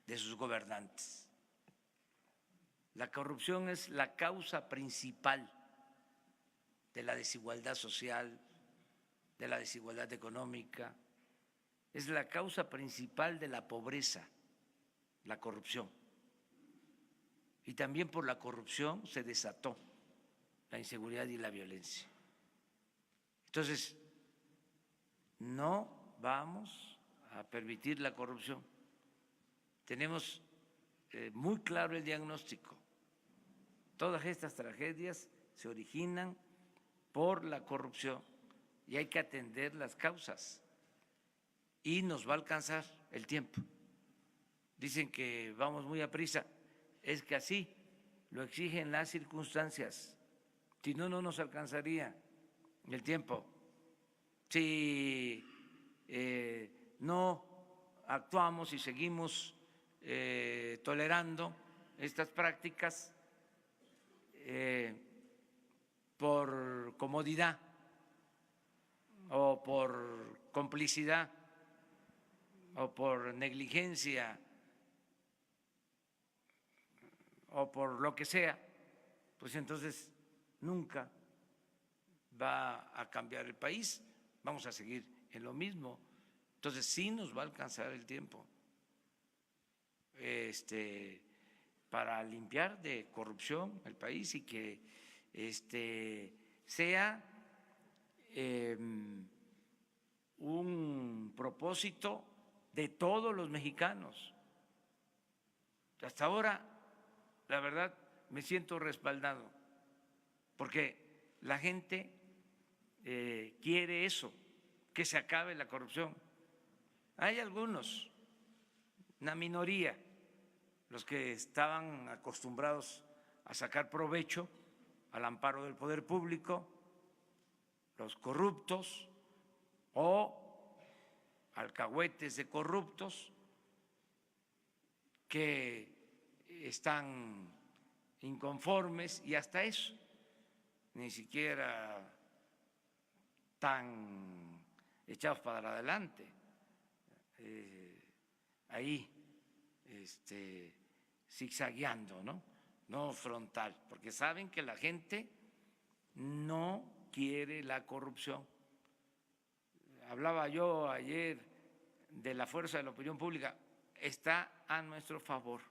Speaker 1: de sus gobernantes. La corrupción es la causa principal de la desigualdad social, de la desigualdad económica, es la causa principal de la pobreza, la corrupción. Y también por la corrupción se desató la inseguridad y la violencia. Entonces, no vamos a permitir la corrupción. Tenemos muy claro el diagnóstico. Todas estas tragedias se originan por la corrupción y hay que atender las causas. Y nos va a alcanzar el tiempo. Dicen que vamos muy a prisa. Es que así lo exigen las circunstancias. Si no, no nos alcanzaría el tiempo. Si no actuamos y seguimos tolerando estas prácticas por comodidad o por complicidad o por negligencia o por lo que sea, pues entonces nunca va a cambiar el país, vamos a seguir en lo mismo. Entonces sí nos va a alcanzar el tiempo para limpiar de corrupción el país y que sea un propósito de todos los mexicanos. Hasta ahora, la verdad, me siento respaldado, porque la gente quiere eso, que se acabe la corrupción. Hay algunos, una minoría, los que estaban acostumbrados a sacar provecho al amparo del poder público, los corruptos o alcahuetes de corruptos que están inconformes y hasta eso, ni siquiera tan echados para adelante, ahí zigzagueando, no frontal, porque saben que la gente no quiere la corrupción. hablaba yo ayer de la fuerza de la opinión pública, está a nuestro favor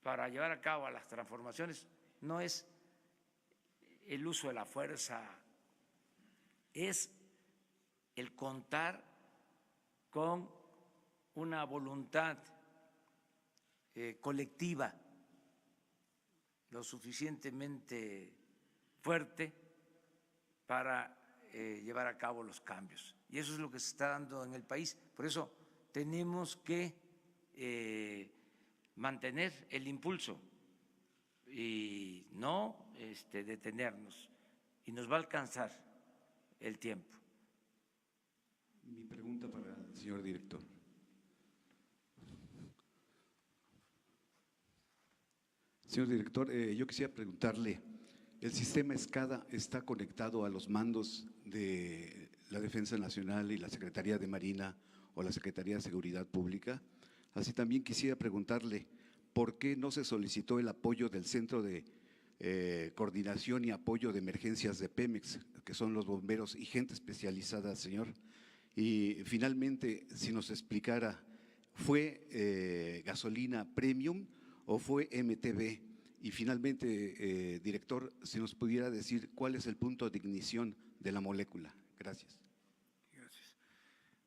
Speaker 1: para llevar a cabo las transformaciones. No es el uso de la fuerza, es el contar con una voluntad colectiva lo suficientemente fuerte para llevar a cabo los cambios. Y eso es lo que se está dando en el país. Por eso tenemos que mantener el impulso y no detenernos. Y nos va a alcanzar el tiempo.
Speaker 10: Mi pregunta para el señor director. Señor director, yo quisiera preguntarle, ¿el sistema SCADA está conectado a los mandos de la Defensa Nacional y la Secretaría de Marina o la Secretaría de Seguridad Pública? Así también quisiera preguntarle, ¿por qué no se solicitó el apoyo del Centro de Coordinación y Apoyo de Emergencias de Pemex, que son los bomberos y gente especializada, señor? Y finalmente, si nos explicara, ¿fue gasolina premium o fue MTB? Y finalmente, director, si nos pudiera decir cuál es el punto de ignición de la molécula. Gracias.
Speaker 3: Gracias.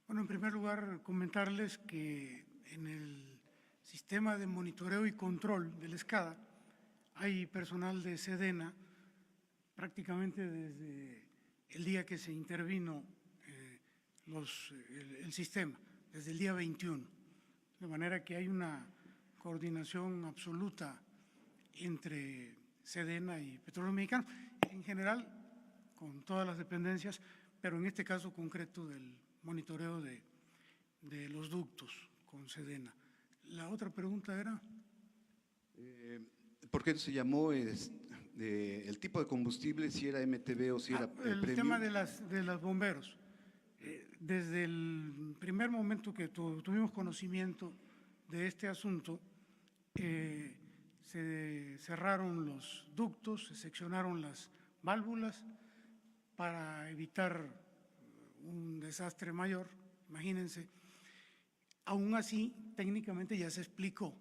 Speaker 3: Bueno, en primer lugar, comentarles que en el sistema de monitoreo y control del SCADA hay personal de Sedena prácticamente desde el día que se intervino el sistema, desde el día 21. De manera que hay una coordinación absoluta entre Sedena y Petróleos Mexicanos, en general con todas las dependencias, pero en este caso concreto del monitoreo de los ductos con Sedena. La otra pregunta era…
Speaker 10: ¿Por qué se llamó el tipo de combustible, si era MTB o si era
Speaker 3: el
Speaker 10: premium?
Speaker 3: tema de los bomberos. Desde el primer momento que tuvimos conocimiento de este asunto, se cerraron los ductos, se seccionaron las válvulas para evitar un desastre mayor, imagínense. Aún así, técnicamente ya se explicó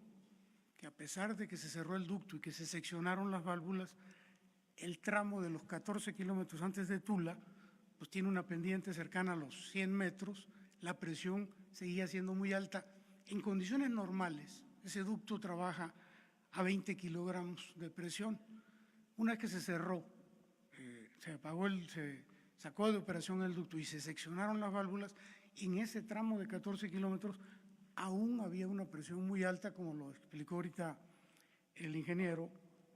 Speaker 3: que a pesar de que se cerró el ducto y que se seccionaron las válvulas, el tramo de los 14 kilómetros antes de Tula, pues tiene una pendiente cercana a los 100 metros, la presión seguía siendo muy alta. En condiciones normales, ese ducto trabaja a 20 kilogramos de presión. Una vez que se cerró, se sacó de operación el ducto y se seccionaron las válvulas, en ese tramo de 14 kilómetros aún había una presión muy alta, como lo explicó ahorita el ingeniero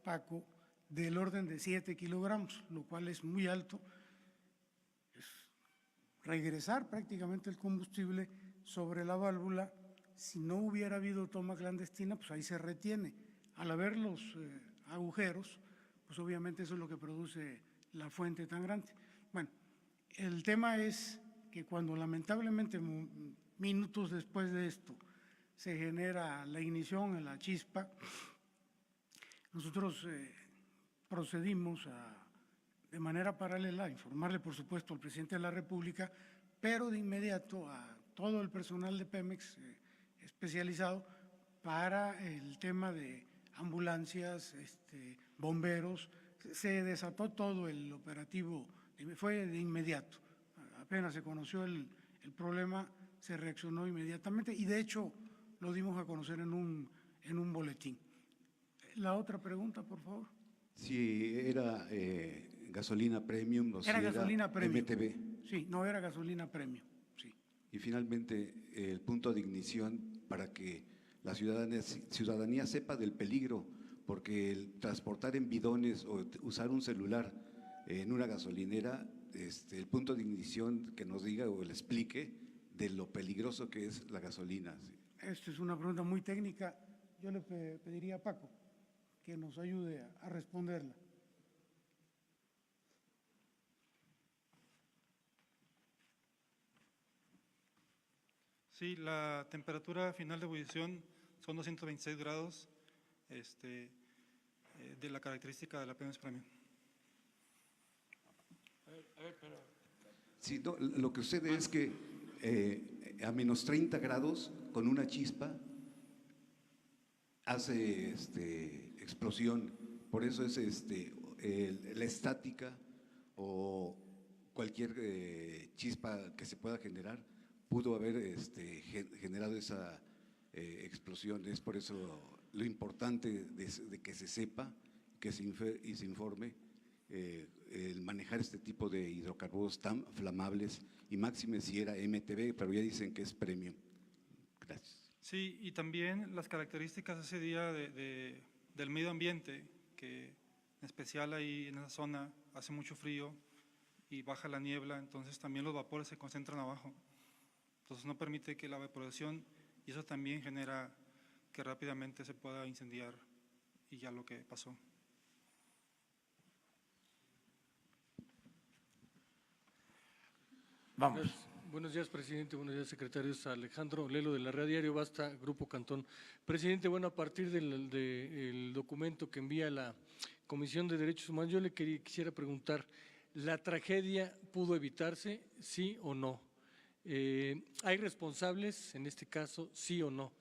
Speaker 3: Paco, del orden de 7 kilogramos, lo cual es muy alto. Es regresar prácticamente el combustible sobre la válvula. Si no hubiera habido toma clandestina, pues ahí se retiene. Al haber los agujeros, pues obviamente eso es lo que produce la fuente tan grande. Bueno, el tema es que cuando lamentablemente minutos después de esto se genera la ignición en la chispa, nosotros procedimos de manera paralela a informarle, por supuesto, al presidente de la República, pero de inmediato a todo el personal de Pemex especializado para el tema de ambulancias, bomberos. Se desató todo el operativo, fue de inmediato. Apenas se conoció el problema, se reaccionó inmediatamente y de hecho lo dimos a conocer en un boletín. La otra pregunta, por favor.
Speaker 10: Si era gasolina premium o si era
Speaker 3: gasolina premium.
Speaker 10: MTB.
Speaker 3: Sí, no era gasolina premium, sí.
Speaker 10: Y finalmente, el punto de ignición para que la ciudadanía sepa del peligro, porque el transportar en bidones o usar un celular en una gasolinera, el punto de ignición que nos diga o le explique de lo peligroso que es la gasolina.
Speaker 3: Esta es una pregunta muy técnica. Yo le pediría a Paco que nos ayude a responderla.
Speaker 4: Sí, la temperatura final de ebullición son 226 grados de la característica de la Pemex Premium.
Speaker 10: Sí, no, lo que sucede es que a menos 30 grados, con una chispa, hace explosión. Por eso es la estática o cualquier chispa que se pueda generar pudo haber generado esa explosión. Es por eso lo importante de que se sepa y se informe el manejar este tipo de hidrocarburos tan flamables, y máxime si era MTB, pero ya dicen que es premium. Gracias.
Speaker 4: Sí, y también las características ese día del medio ambiente, que en especial ahí en esa zona hace mucho frío y baja la niebla, entonces también los vapores se concentran abajo. Entonces no permite que la evaporación, y eso también genera que rápidamente se pueda incendiar, y ya lo que pasó.
Speaker 1: Vamos.
Speaker 11: Buenos días, presidente. Buenos días, secretarios. Alejandro Lelo, de la Red Diario Basta, Grupo Cantón. Presidente, bueno, a partir del documento que envía la Comisión de Derechos Humanos, yo le quisiera preguntar, ¿la tragedia pudo evitarse, sí o no? ¿Hay responsables en este caso, sí o no?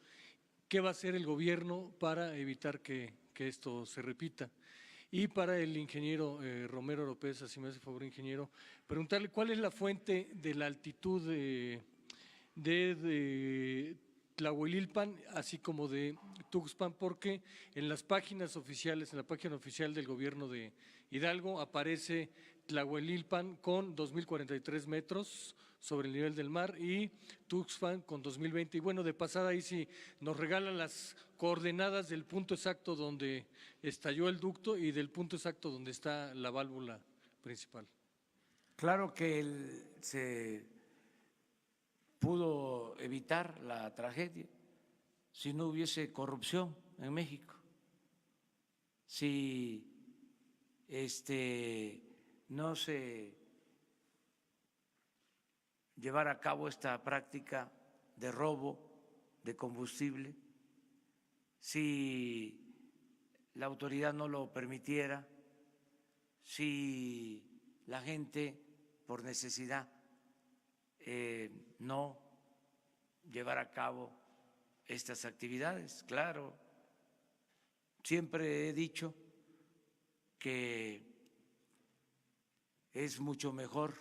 Speaker 11: ¿Qué va a hacer el gobierno para evitar que esto se repita? Y para el ingeniero Romero López, así me hace favor, ingeniero, preguntarle cuál es la fuente de la altitud de Tlahuelilpan, así como de Tuxpan, porque en las páginas oficiales, en la página oficial del gobierno de Hidalgo, aparece Tlahuelilpan con 2.043 metros sobre el nivel del mar y Tuxpan con 2020. Y bueno, de pasada ahí sí nos regalan las coordenadas del punto exacto donde estalló el ducto y del punto exacto donde está la válvula principal.
Speaker 1: Claro que se pudo evitar la tragedia si no hubiese corrupción en México, si no se llevara a cabo esta práctica de robo de combustible, si la autoridad no lo permitiera, si la gente por necesidad no llevara a cabo estas actividades. Claro, siempre he dicho que es mucho mejor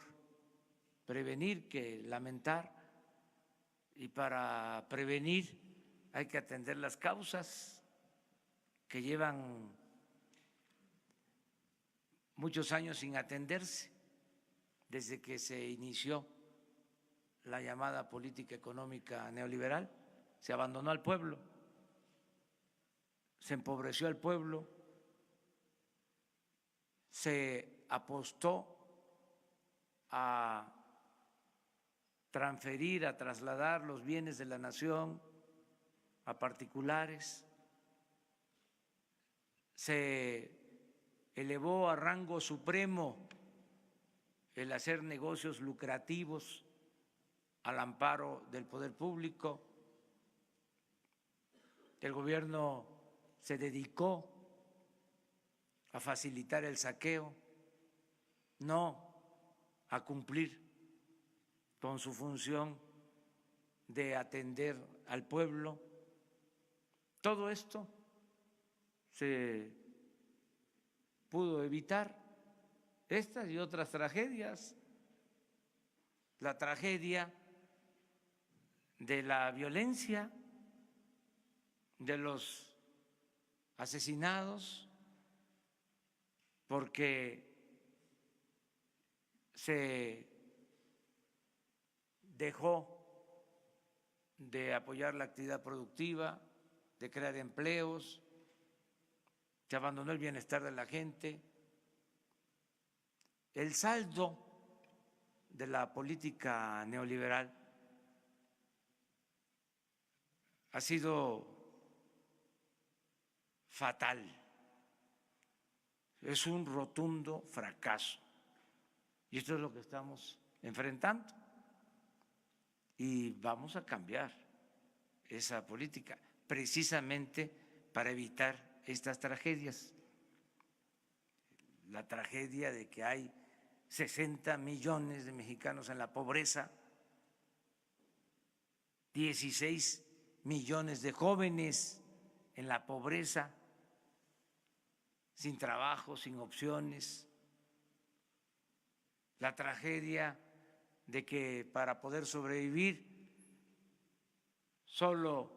Speaker 1: prevenir que lamentar, y para prevenir hay que atender las causas que llevan muchos años sin atenderse desde que se inició la llamada política económica neoliberal. Se abandonó al pueblo, se empobreció al pueblo, se apostó a transferir, a trasladar los bienes de la nación a particulares, se elevó a rango supremo el hacer negocios lucrativos al amparo del poder público. El gobierno se dedicó a facilitar el saqueo, no a cumplir con su función de atender al pueblo. Todo esto se pudo evitar, estas y otras tragedias. La tragedia de la violencia, de los asesinados, porque se dejó de apoyar la actividad productiva, de crear empleos, se abandonó el bienestar de la gente. El saldo de la política neoliberal ha sido fatal, es un rotundo fracaso, y esto es lo que estamos enfrentando, y vamos a cambiar esa política precisamente para evitar estas tragedias. La tragedia de que hay 60 millones de mexicanos en la pobreza, 16 millones de jóvenes en la pobreza, sin trabajo, sin opciones, la tragedia de que para poder sobrevivir solo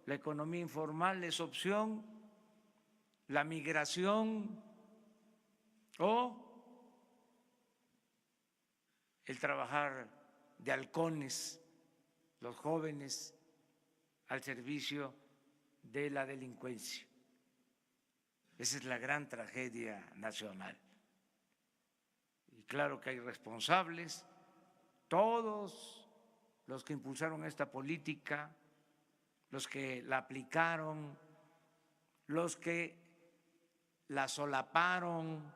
Speaker 1: la economía informal es opción, la migración o el trabajar de halcones, los jóvenes al servicio de la delincuencia. Esa es la gran tragedia nacional. Y claro que hay responsables, todos los que impulsaron esta política, los que la aplicaron, los que la solaparon,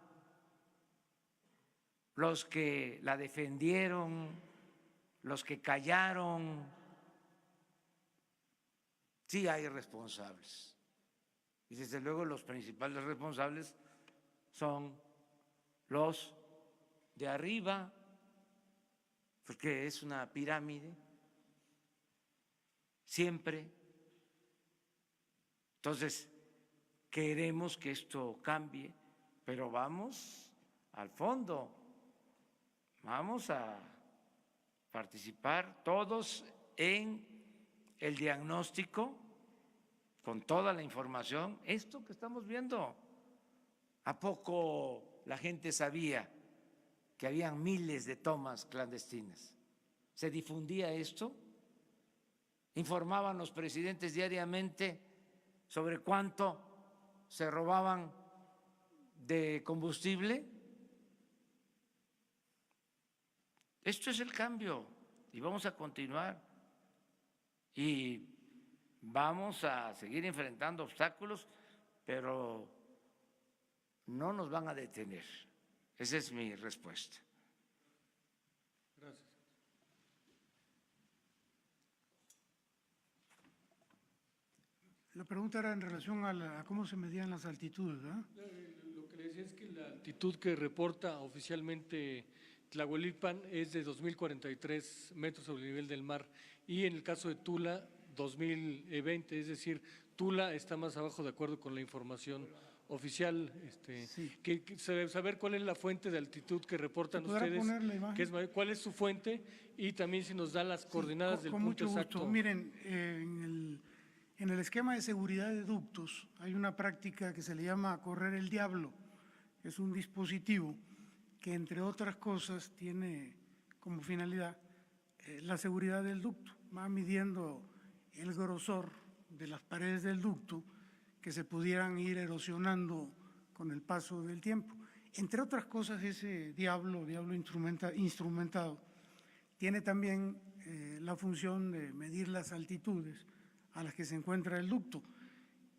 Speaker 1: los que la defendieron, los que callaron. Sí hay responsables. Y desde luego los principales responsables son los de arriba, porque es una pirámide, siempre. Entonces, queremos que esto cambie, pero vamos al fondo, vamos a participar todos en el diagnóstico con toda la información. Esto que estamos viendo, ¿a poco la gente sabía que habían miles de tomas clandestinas? ¿Se difundía esto? ¿Informaban los presidentes diariamente sobre cuánto se robaban de combustible? Esto es el cambio y vamos a continuar y vamos a seguir enfrentando obstáculos, pero no nos van a detener. Esa es mi respuesta.
Speaker 11: Gracias.
Speaker 3: La pregunta era en relación a cómo se medían las altitudes, ¿verdad?
Speaker 11: Lo que le decía es que la altitud que reporta oficialmente Tlahuelilpan es de 2.043 metros sobre el nivel del mar y en el caso de Tula 2020, es decir, Tula está más abajo de acuerdo con la información oficial.
Speaker 3: Sí.
Speaker 11: Saber cuál es la fuente de altitud que reportan ustedes, cuál es su fuente y también si nos da las coordenadas del
Speaker 3: con
Speaker 11: punto
Speaker 3: mucho
Speaker 11: exacto.
Speaker 3: gusto. Miren, en el esquema de seguridad de ductos hay una práctica que se le llama correr el diablo. Es un dispositivo que, entre otras cosas, tiene como finalidad la seguridad del ducto. Va midiendo el grosor de las paredes del ducto que se pudieran ir erosionando con el paso del tiempo. Entre otras cosas, ese diablo instrumentado, tiene también la función de medir las altitudes a las que se encuentra el ducto.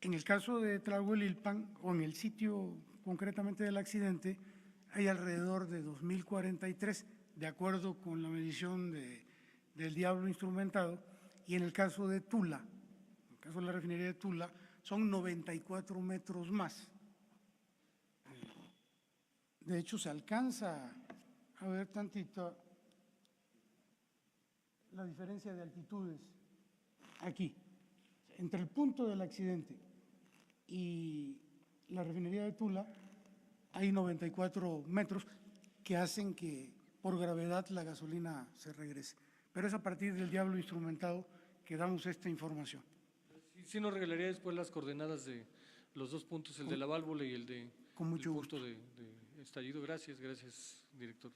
Speaker 3: En el caso de Tlahuelilpan, o en el sitio concretamente del accidente, hay alrededor de 2.043, de acuerdo con la medición del diablo instrumentado, y en el caso de Tula, en el caso de la refinería de Tula, son 94 metros más. De hecho, se alcanza a ver tantito la diferencia de altitudes aquí, entre el punto del accidente y la refinería de Tula, hay 94 metros que hacen que por gravedad la gasolina se regrese. Pero es a partir del diablo instrumentado que damos esta información.
Speaker 11: Sí nos regalaría después las coordenadas de los dos puntos, el de la válvula y el de
Speaker 3: con mucho
Speaker 11: el
Speaker 3: gusto
Speaker 11: punto de estallido. Gracias, director.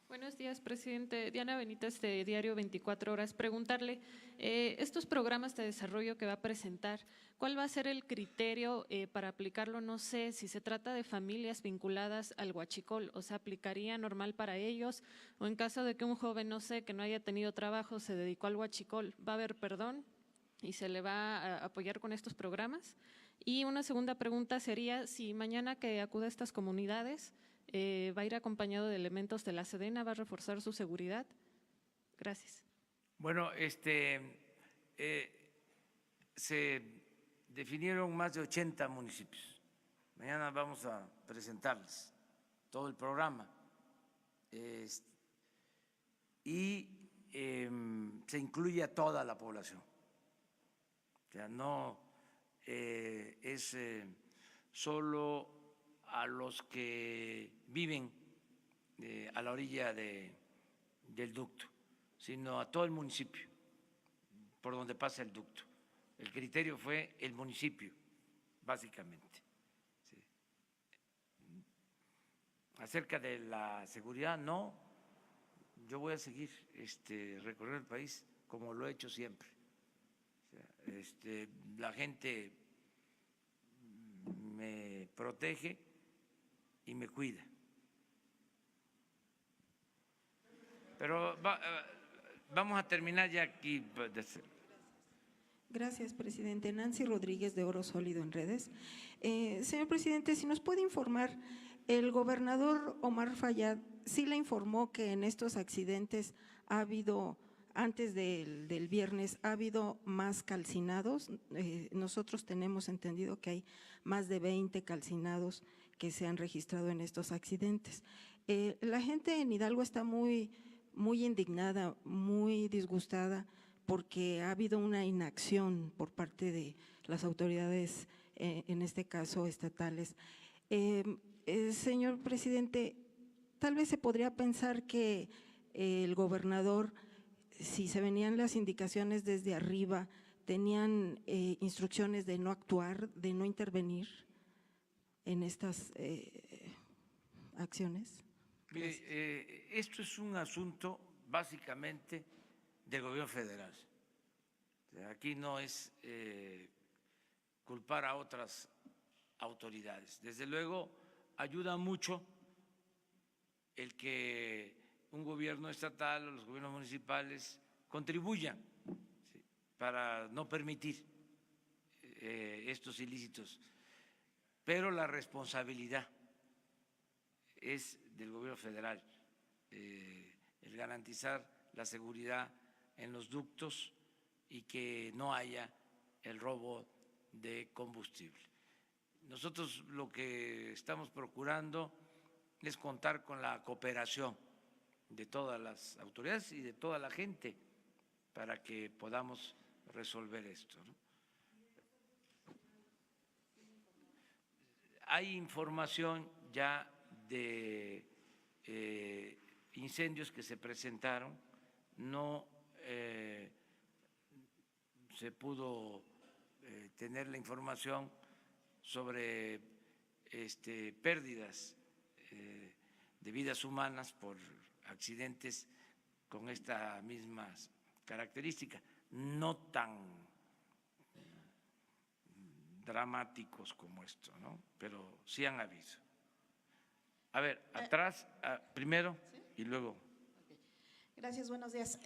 Speaker 12: Buenos días, presidente. Diana Benítez, de Diario 24 Horas. Preguntarle, estos programas de desarrollo que va a presentar, ¿cuál va a ser el criterio para aplicarlo? No sé si se trata de familias vinculadas al huachicol, o sea, ¿aplicaría normal para ellos? O en caso de que un joven, no sé, que no haya tenido trabajo, se dedicó al huachicol, ¿va a haber perdón y se le va a apoyar con estos programas? Y una segunda pregunta sería, si mañana que acuda a estas comunidades, ¿va a ir acompañado de elementos de la Sedena? ¿Va a reforzar su seguridad? Gracias.
Speaker 1: Bueno, se definieron más de 80 municipios. Mañana vamos a presentarles todo el programa. Y se incluye a toda la población. O sea, no es solo a los que viven a la orilla del ducto, sino a todo el municipio por donde pasa el ducto. El criterio fue el municipio, básicamente. Sí. Acerca de la seguridad, no, yo voy a seguir recorrer el país como lo he hecho siempre. O sea, la gente me protege y me cuida. Pero vamos a terminar ya aquí.
Speaker 13: Gracias, presidente. Nancy Rodríguez, de Oro Sólido en Redes. Señor presidente, si nos puede informar, el gobernador Omar Fayad sí le informó que en estos accidentes ha habido, antes del viernes, ha habido más calcinados. Nosotros tenemos entendido que hay más de 20 calcinados que se han registrado en estos accidentes. La gente en Hidalgo está muy indignada, muy disgustada, porque ha habido una inacción por parte de las autoridades, en este caso estatales. Señor presidente, tal vez se podría pensar que el gobernador, si se venían las indicaciones desde arriba, tenían instrucciones de no actuar, de no intervenir en estas acciones.
Speaker 1: Mire, esto es un asunto básicamente del gobierno federal. O sea, aquí no es culpar a otras autoridades. Desde luego ayuda mucho el que un gobierno estatal o los gobiernos municipales contribuyan, ¿sí?, para no permitir estos ilícitos, pero la responsabilidad es del gobierno federal, el garantizar la seguridad en los ductos y que no haya el robo de combustible. Nosotros lo que estamos procurando es contar con la cooperación de todas las autoridades y de toda la gente para que podamos resolver esto, ¿no? Hay información ya de incendios que se presentaron, no se pudo tener la información sobre pérdidas de vidas humanas por accidentes con estas mismas características, no tan dramáticos como esto, ¿no? Pero sí han habido. A ver, atrás, primero, ¿sí?, y luego.
Speaker 14: Gracias, buenos días.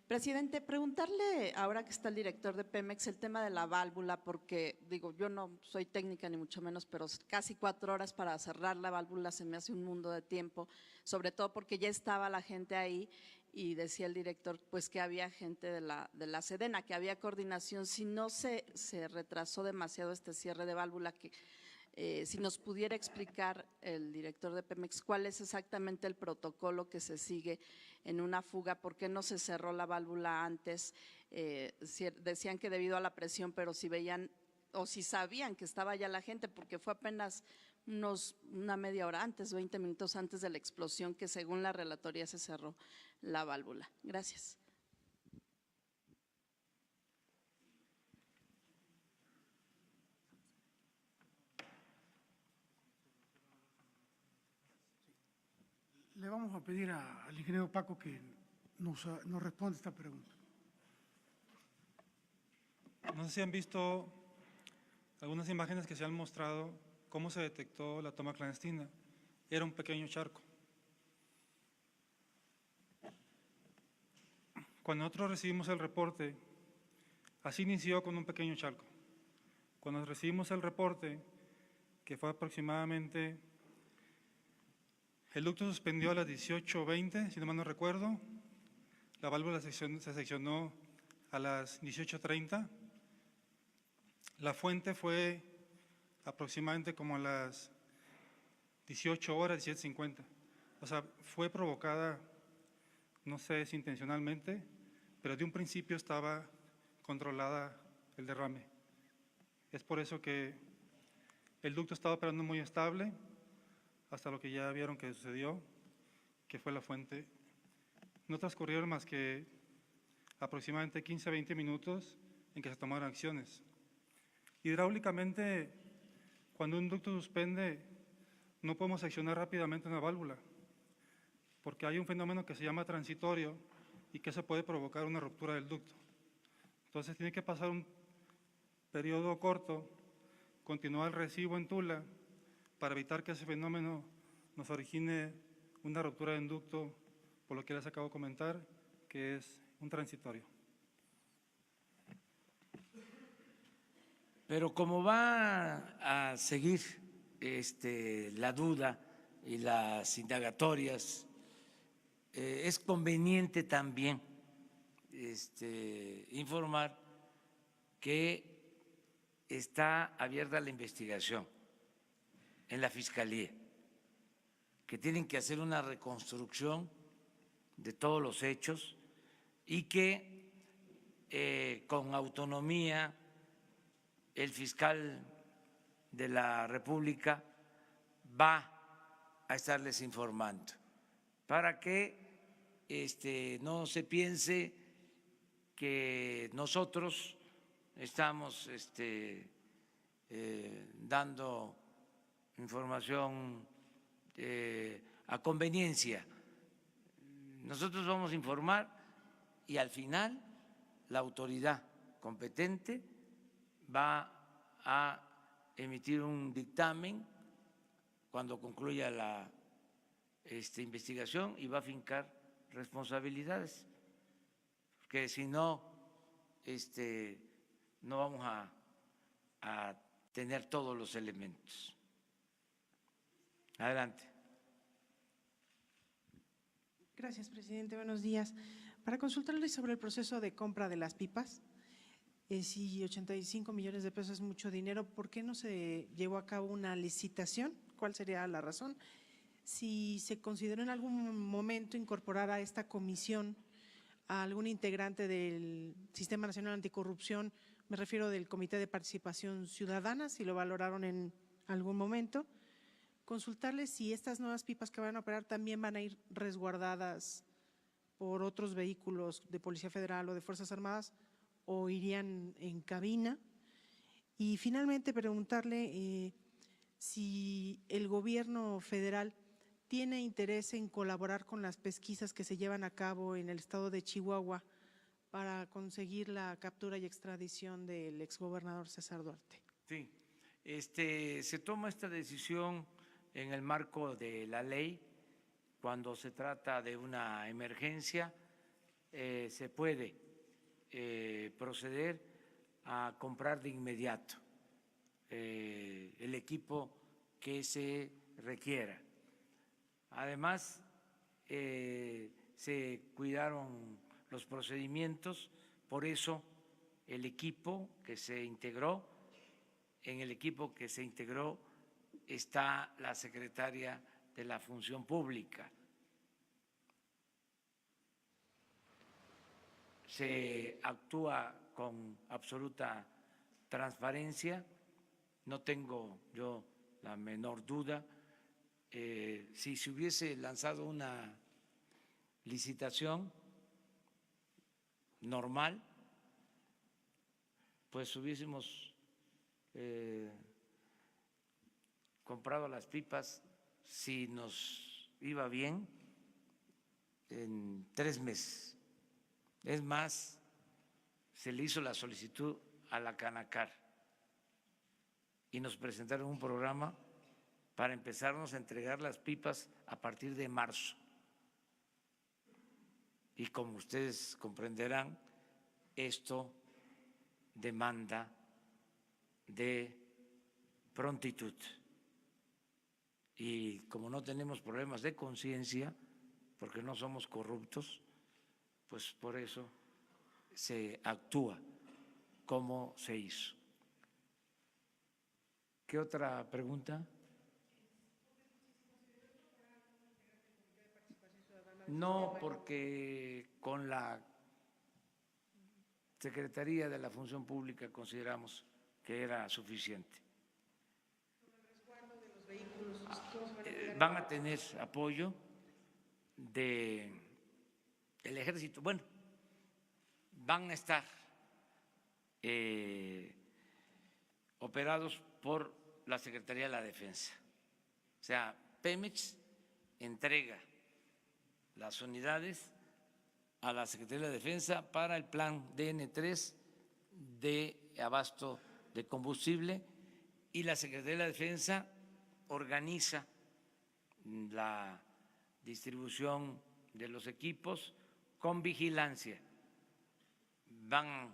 Speaker 14: Presidente, preguntarle, ahora que está el director de Pemex, el tema de la válvula, porque digo, yo no soy técnica ni mucho menos, pero casi 4 horas para cerrar la válvula se me hace un mundo de tiempo, sobre todo porque ya estaba la gente ahí y decía el director pues que había gente de la Sedena, que había coordinación. Si no se retrasó demasiado este cierre de válvula, que si nos pudiera explicar el director de Pemex cuál es exactamente el protocolo que se sigue en una fuga, por qué no se cerró la válvula antes. Decían que debido a la presión, pero si veían o si sabían que estaba ya la gente, porque fue apenas una media hora antes, 20 minutos antes de la explosión, que según la relatoría se cerró la válvula. Gracias.
Speaker 3: Le vamos a pedir al ingeniero Paco que nos responda esta pregunta.
Speaker 4: No sé si han visto algunas imágenes que se han mostrado cómo se detectó la toma clandestina. Era un pequeño charco. Cuando nosotros recibimos el reporte, así inició con un pequeño charco. Cuando recibimos el reporte, que fue aproximadamente… El ducto suspendió a las 18:20, si no mal no recuerdo. La válvula se seccionó a las 18:30. La fuente fue aproximadamente como a las 18 horas, 17:50. O sea, fue provocada, no sé si intencionalmente, pero de un principio estaba controlada el derrame. Es por eso que el ducto estaba operando muy estable, hasta lo que ya vieron que sucedió, que fue la fuente. No transcurrieron más que aproximadamente 15 a 20 minutos en que se tomaron acciones. Hidráulicamente, cuando un ducto suspende, no podemos accionar rápidamente una válvula, porque hay un fenómeno que se llama transitorio y que se puede provocar una ruptura del ducto. Entonces tiene que pasar un periodo corto, continuar el recibo en Tula, para evitar que ese fenómeno nos origine una ruptura del ducto, por lo que les acabo de comentar, que es un transitorio.
Speaker 1: Pero como va a seguir la duda y las indagatorias, es conveniente también informar que está abierta la investigación en la Fiscalía, que tienen que hacer una reconstrucción de todos los hechos y que con autonomía el fiscal de la República va a estarles informando para que no se piense que nosotros estamos dando información a conveniencia. Nosotros vamos a informar y al final la autoridad competente va a emitir un dictamen cuando concluya la investigación y va a fincar responsabilidades, porque si no, no vamos a tener todos los elementos. Adelante.
Speaker 15: Gracias, presidente. Buenos días. Para consultarle sobre el proceso de compra de las pipas, si 85 millones de pesos es mucho dinero, ¿por qué no se llevó a cabo una licitación? ¿Cuál sería la razón? Si se consideró en algún momento incorporar a esta comisión a algún integrante del Sistema Nacional Anticorrupción, me refiero del Comité de Participación Ciudadana, si lo valoraron en algún momento. Consultarles si estas nuevas pipas que van a operar también van a ir resguardadas por otros vehículos de Policía Federal o de Fuerzas Armadas o irían en cabina. Y finalmente preguntarle si el gobierno federal tiene interés en colaborar con las pesquisas que se llevan a cabo en el estado de Chihuahua para conseguir la captura y extradición del exgobernador César Duarte.
Speaker 1: Sí, se toma esta decisión en el marco de la ley. Cuando se trata de una emergencia, se puede proceder a comprar de inmediato el equipo que se requiera. Además, se cuidaron los procedimientos, por eso el equipo que se integró, en el equipo que se integró está la secretaria de la Función Pública. Se actúa con absoluta transparencia, no tengo yo la menor duda. Si se hubiese lanzado una licitación normal, pues hubiésemos comprado las pipas, si nos iba bien, en 3 meses. Es más, se le hizo la solicitud a la Canacar y nos presentaron un programa para empezarnos a entregar las pipas a partir de marzo. Y como ustedes comprenderán, esto demanda de prontitud. Y como no tenemos problemas de conciencia, porque no somos corruptos, pues por eso se actúa como se hizo. ¿Qué otra pregunta? No, porque con la Secretaría de la Función Pública consideramos que era suficiente. Van a tener apoyo del Ejército. Bueno, van a estar operados por la Secretaría de la Defensa. O sea, Pemex entrega las unidades a la Secretaría de la Defensa para el plan DN3 de abasto de combustible y la Secretaría de la Defensa organiza la distribución de los equipos con vigilancia. Van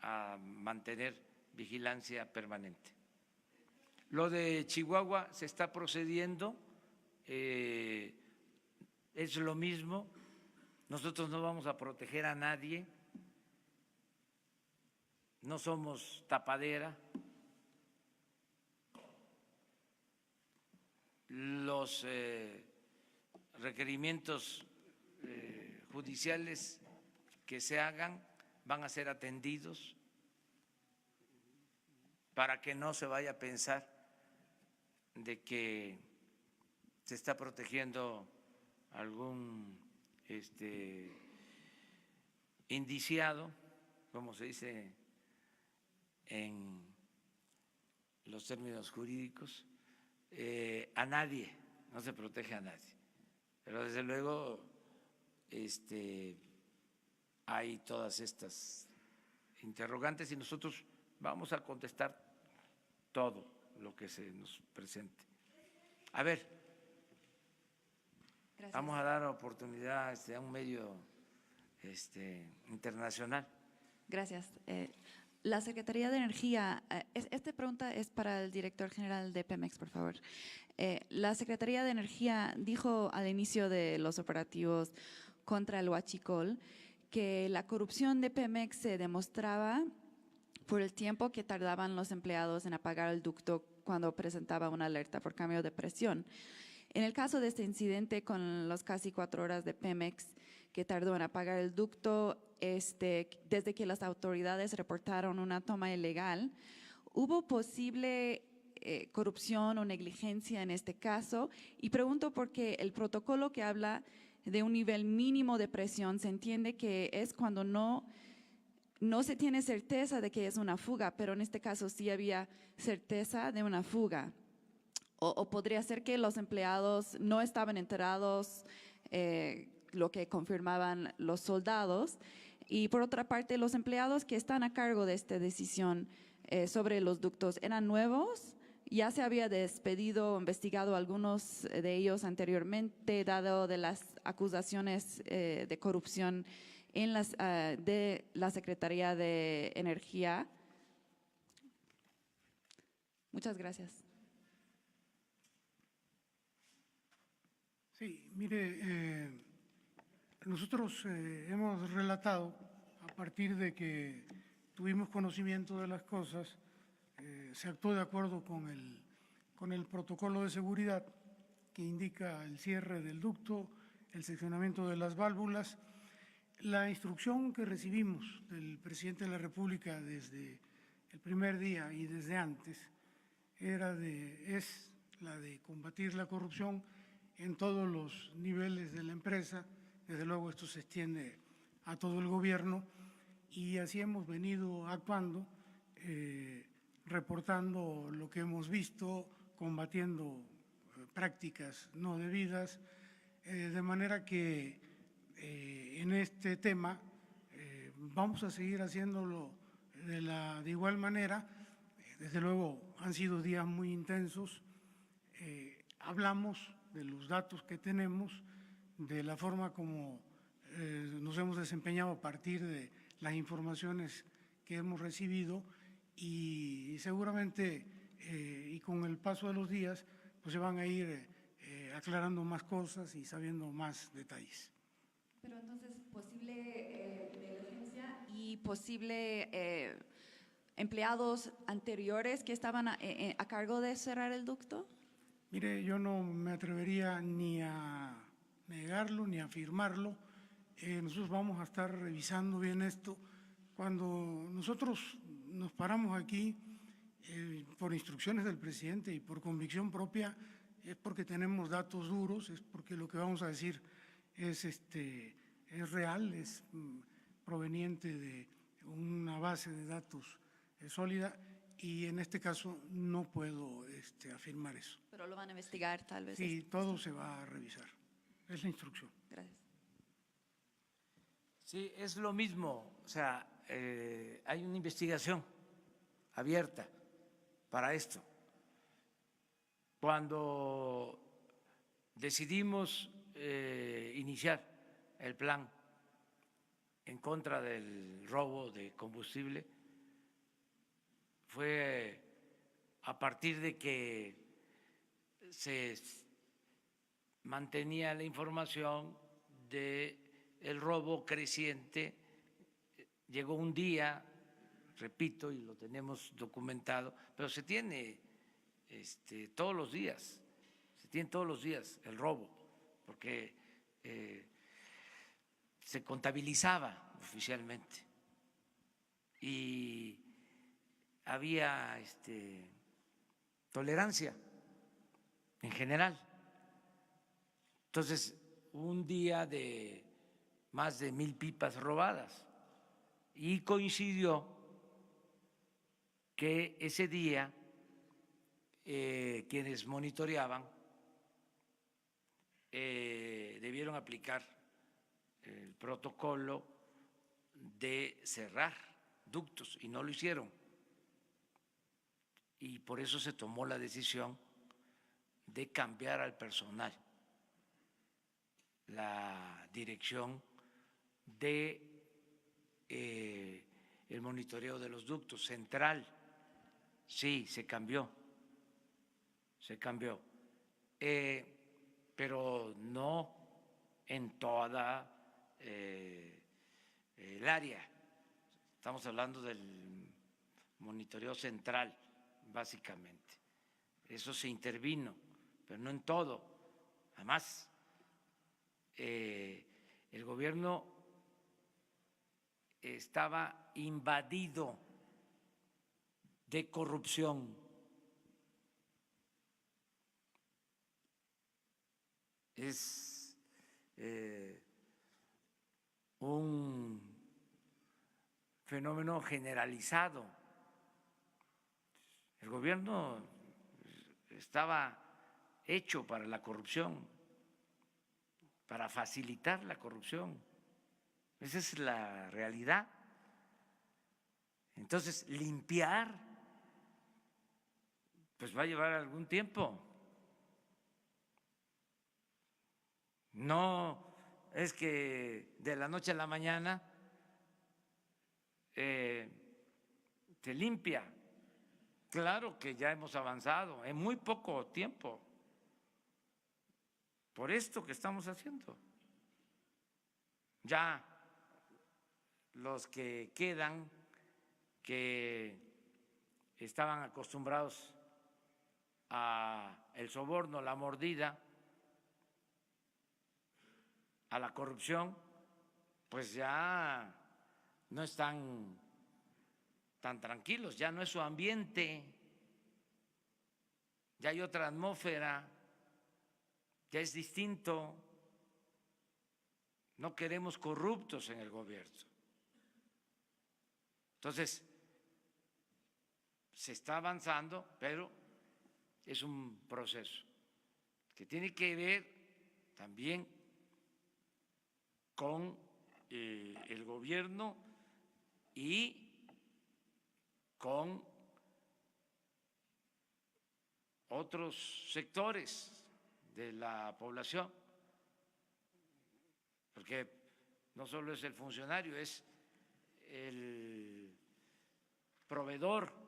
Speaker 1: a mantener vigilancia permanente. Lo de Chihuahua se está procediendo, es lo mismo. Nosotros no vamos a proteger a nadie, no somos tapadera. Los requerimientos judiciales que se hagan van a ser atendidos para que no se vaya a pensar de que se está protegiendo algún indiciado, como se dice en los términos jurídicos, a nadie, no se protege a nadie. Pero desde luego hay todas estas interrogantes y nosotros vamos a contestar todo lo que se nos presente. A ver,
Speaker 16: gracias.
Speaker 1: Vamos a dar oportunidad a un medio internacional.
Speaker 16: Gracias. La Secretaría de Energía, esta pregunta es para el director general de Pemex, por favor. La Secretaría de Energía dijo al inicio de los operativos contra el huachicol que la corrupción de Pemex se demostraba por el tiempo que tardaban los empleados en apagar el ducto cuando presentaba una alerta por cambio de presión. En el caso de este incidente con las casi 4 horas de Pemex que tardó en apagar el ducto, desde que las autoridades reportaron una toma ilegal, ¿hubo posible corrupción o negligencia en este caso? Y pregunto porque el protocolo que habla de un nivel mínimo de presión se entiende que es cuando no se tiene certeza de que es una fuga, pero en este caso sí había certeza de una fuga. O podría ser que los empleados no estaban enterados, lo que confirmaban los soldados. Y por otra parte, los empleados que están a cargo de esta decisión sobre los ductos, ¿eran nuevos? ¿Ya se había despedido o investigado algunos de ellos anteriormente, dado de las acusaciones de corrupción en de la Secretaría de Energía? Muchas gracias.
Speaker 3: Sí, mire, nosotros hemos relatado, a partir de que tuvimos conocimiento de las cosas, se actuó de acuerdo con el protocolo de seguridad que indica el cierre del ducto, el seccionamiento de las válvulas. La instrucción que recibimos del presidente de la República desde el primer día y desde antes es la de combatir la corrupción en todos los niveles de la empresa. Desde luego esto se extiende a todo el gobierno y así hemos venido actuando, reportando lo que hemos visto, combatiendo prácticas no debidas, de manera que en este tema vamos a seguir haciéndolo de igual manera. Desde luego han sido días muy intensos, hablamos de los datos que tenemos, de la forma como nos hemos desempeñado a partir de las informaciones que hemos recibido y seguramente y con el paso de los días pues se van a ir aclarando más cosas y sabiendo más detalles.
Speaker 16: Pero entonces, posible negligencia y posible empleados anteriores que estaban a cargo de cerrar el ducto.
Speaker 3: Mire, yo no me atrevería ni a negarlo ni afirmarlo. Nosotros vamos a estar revisando bien esto. Cuando nosotros nos paramos aquí por instrucciones del presidente y por convicción propia, es porque tenemos datos duros, es porque lo que vamos a decir es real, es proveniente de una base de datos sólida, y en este caso no puedo afirmar eso.
Speaker 16: Pero lo van a investigar tal vez.
Speaker 3: Sí, todo se va a revisar. Es la instrucción.
Speaker 16: Gracias.
Speaker 1: Sí, es lo mismo. O sea, hay una investigación abierta para esto. Cuando decidimos iniciar el plan en contra del robo de combustible, fue a partir de que se mantenía la información de el robo creciente. Llegó un día, repito, y lo tenemos documentado, pero se tiene todos los días, el robo, porque se contabilizaba oficialmente y había tolerancia en general. Entonces, un día de más de 1,000 pipas robadas, y coincidió que ese día quienes monitoreaban debieron aplicar el protocolo de cerrar ductos y no lo hicieron, y por eso se tomó la decisión de cambiar al personal la dirección de el monitoreo de los ductos central. Sí, se cambió, pero no en toda el área. Estamos hablando del monitoreo central, básicamente. Eso se intervino, pero no en todo. Además, el gobierno estaba invadido de corrupción. Es un fenómeno generalizado. El gobierno estaba hecho para la corrupción, para facilitar la corrupción. Esa es la realidad. Entonces, limpiar, pues va a llevar algún tiempo. No es que de la noche a la mañana se limpia. Claro que ya hemos avanzado en muy poco tiempo por esto que estamos haciendo. Ya los que quedan, que estaban acostumbrados a el soborno, la mordida, a la corrupción, pues ya no están tan tranquilos, ya no es su ambiente, ya hay otra atmósfera, ya es distinto. No queremos corruptos en el gobierno. Entonces, se está avanzando, pero es un proceso que tiene que ver también con el gobierno y con otros sectores de la población, porque no solo es el funcionario, es el proveedor.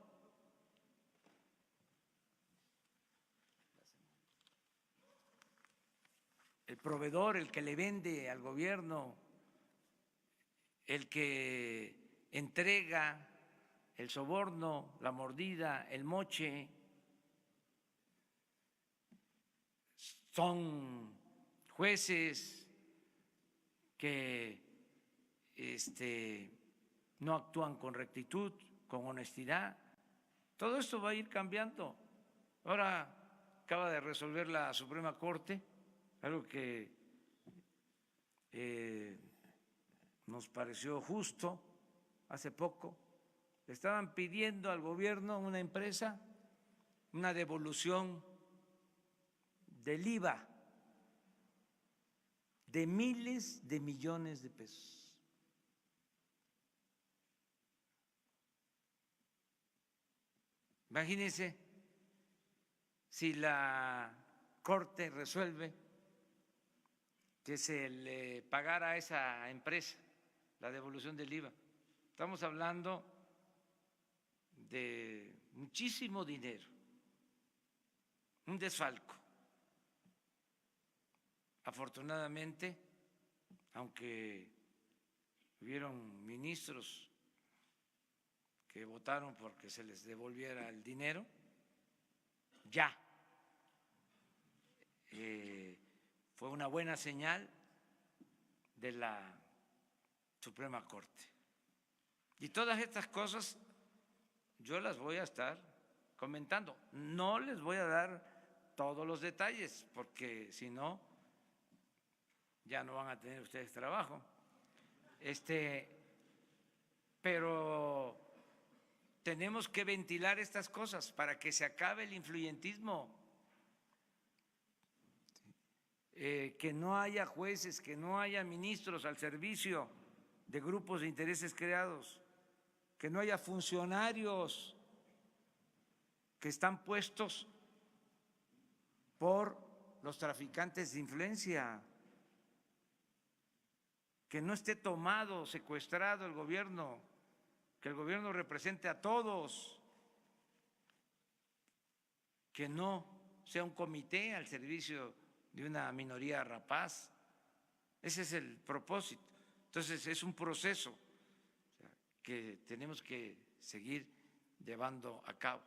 Speaker 1: El proveedor, el que le vende al gobierno, el que entrega el soborno, la mordida, el moche, son jueces que no actúan con rectitud, con honestidad. Todo esto va a ir cambiando. Ahora acaba de resolver la Suprema Corte, algo que nos pareció justo hace poco. Le estaban pidiendo al gobierno, a una empresa, una devolución del IVA de miles de millones de pesos. Imagínense si la Corte resuelve que se le pagara a esa empresa la devolución del IVA. Estamos hablando de muchísimo dinero, un desfalco. Afortunadamente, aunque hubieron ministros que votaron porque se les devolviera el dinero, ya fue una buena señal de la Suprema Corte. Y todas estas cosas yo las voy a estar comentando. No les voy a dar todos los detalles, porque si no, ya no van a tener ustedes trabajo. Pero tenemos que ventilar estas cosas para que se acabe el influyentismo, que no haya jueces, que no haya ministros al servicio de grupos de intereses creados, que no haya funcionarios que están puestos por los traficantes de influencia, que no esté tomado, secuestrado el gobierno, que el gobierno represente a todos, que no sea un comité al servicio de una minoría rapaz. Ese es el propósito. Entonces es un proceso que tenemos que seguir llevando a cabo.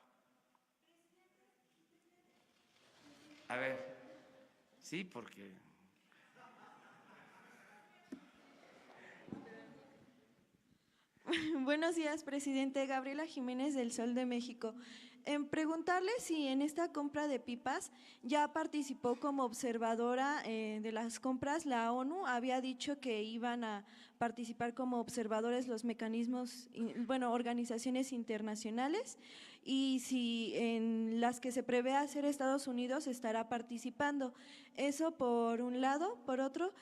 Speaker 1: A ver, sí, porque
Speaker 17: Buenos días, presidente. Gabriela Jiménez del Sol de México. En preguntarle si en esta compra de pipas ya participó como observadora de las compras. La ONU había dicho que iban a participar como observadores los mecanismos, organizaciones internacionales, y si en las que se prevé hacer Estados Unidos estará participando. Eso por un lado. Por otro,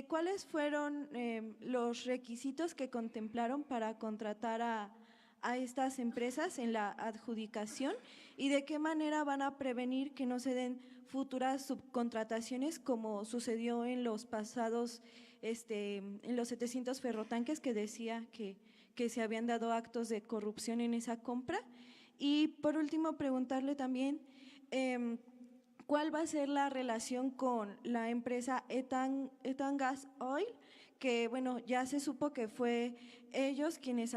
Speaker 17: ¿cuáles fueron los requisitos que contemplaron para contratar a estas empresas en la adjudicación, y de qué manera van a prevenir que no se den futuras subcontrataciones como sucedió en los pasados, en los 700 ferrotanques, que decía que se habían dado actos de corrupción en esa compra? Y por último, preguntarle también ¿cuál va a ser la relación con la empresa Etan Gas Oil? Que ya se supo que fue ellos a quienes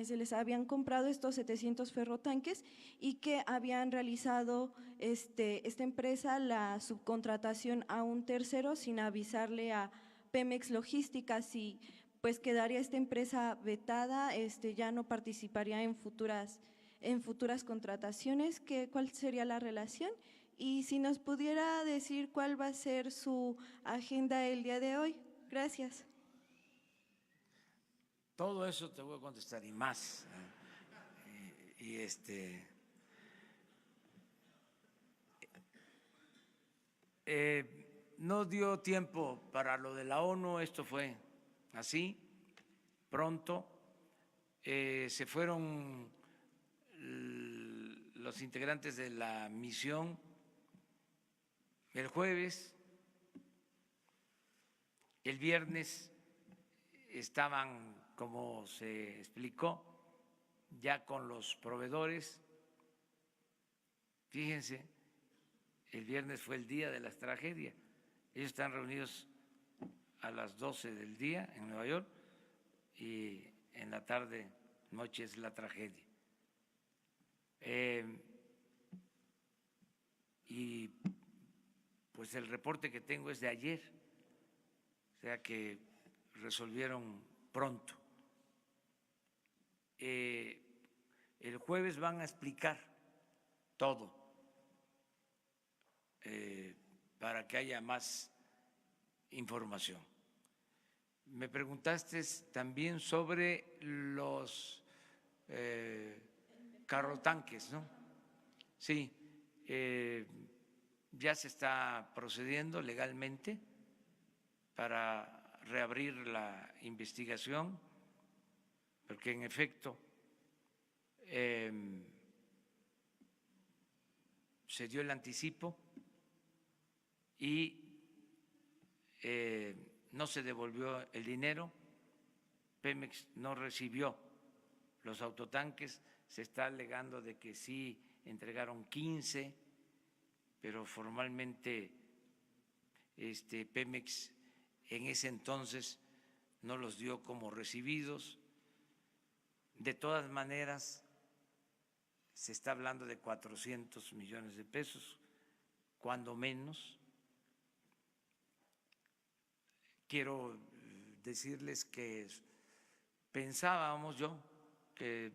Speaker 17: se les habían comprado estos 700 ferrotanques, y que habían realizado esta empresa la subcontratación a un tercero sin avisarle a Pemex Logística. Si pues quedaría esta empresa vetada, ya no participaría en futuras contrataciones. ¿Cuál sería la relación? Y si nos pudiera decir cuál va a ser su agenda el día de hoy. Gracias.
Speaker 1: Todo eso te voy a contestar y más. No dio tiempo para lo de la ONU, esto fue así, pronto. Se fueron los integrantes de la misión el jueves. El viernes estaban, como se explicó, ya con los proveedores. Fíjense, el viernes fue el día de la tragedia. Ellos están reunidos a las 12 del día en Nueva York, y en la tarde, noche, es la tragedia. Y pues el reporte que tengo es de ayer, o sea que resolvieron pronto. El jueves van a explicar todo para que haya más información. Me preguntaste también sobre los carrotanques, ¿no? Sí, ya se está procediendo legalmente para reabrir la investigación, porque en efecto se dio el anticipo y no se devolvió el dinero, Pemex no recibió los autotanques, se está alegando de que sí entregaron 15, pero formalmente Pemex en ese entonces no los dio como recibidos. De todas maneras, se está hablando de 400 millones de pesos, cuando menos. Quiero decirles que pensábamos que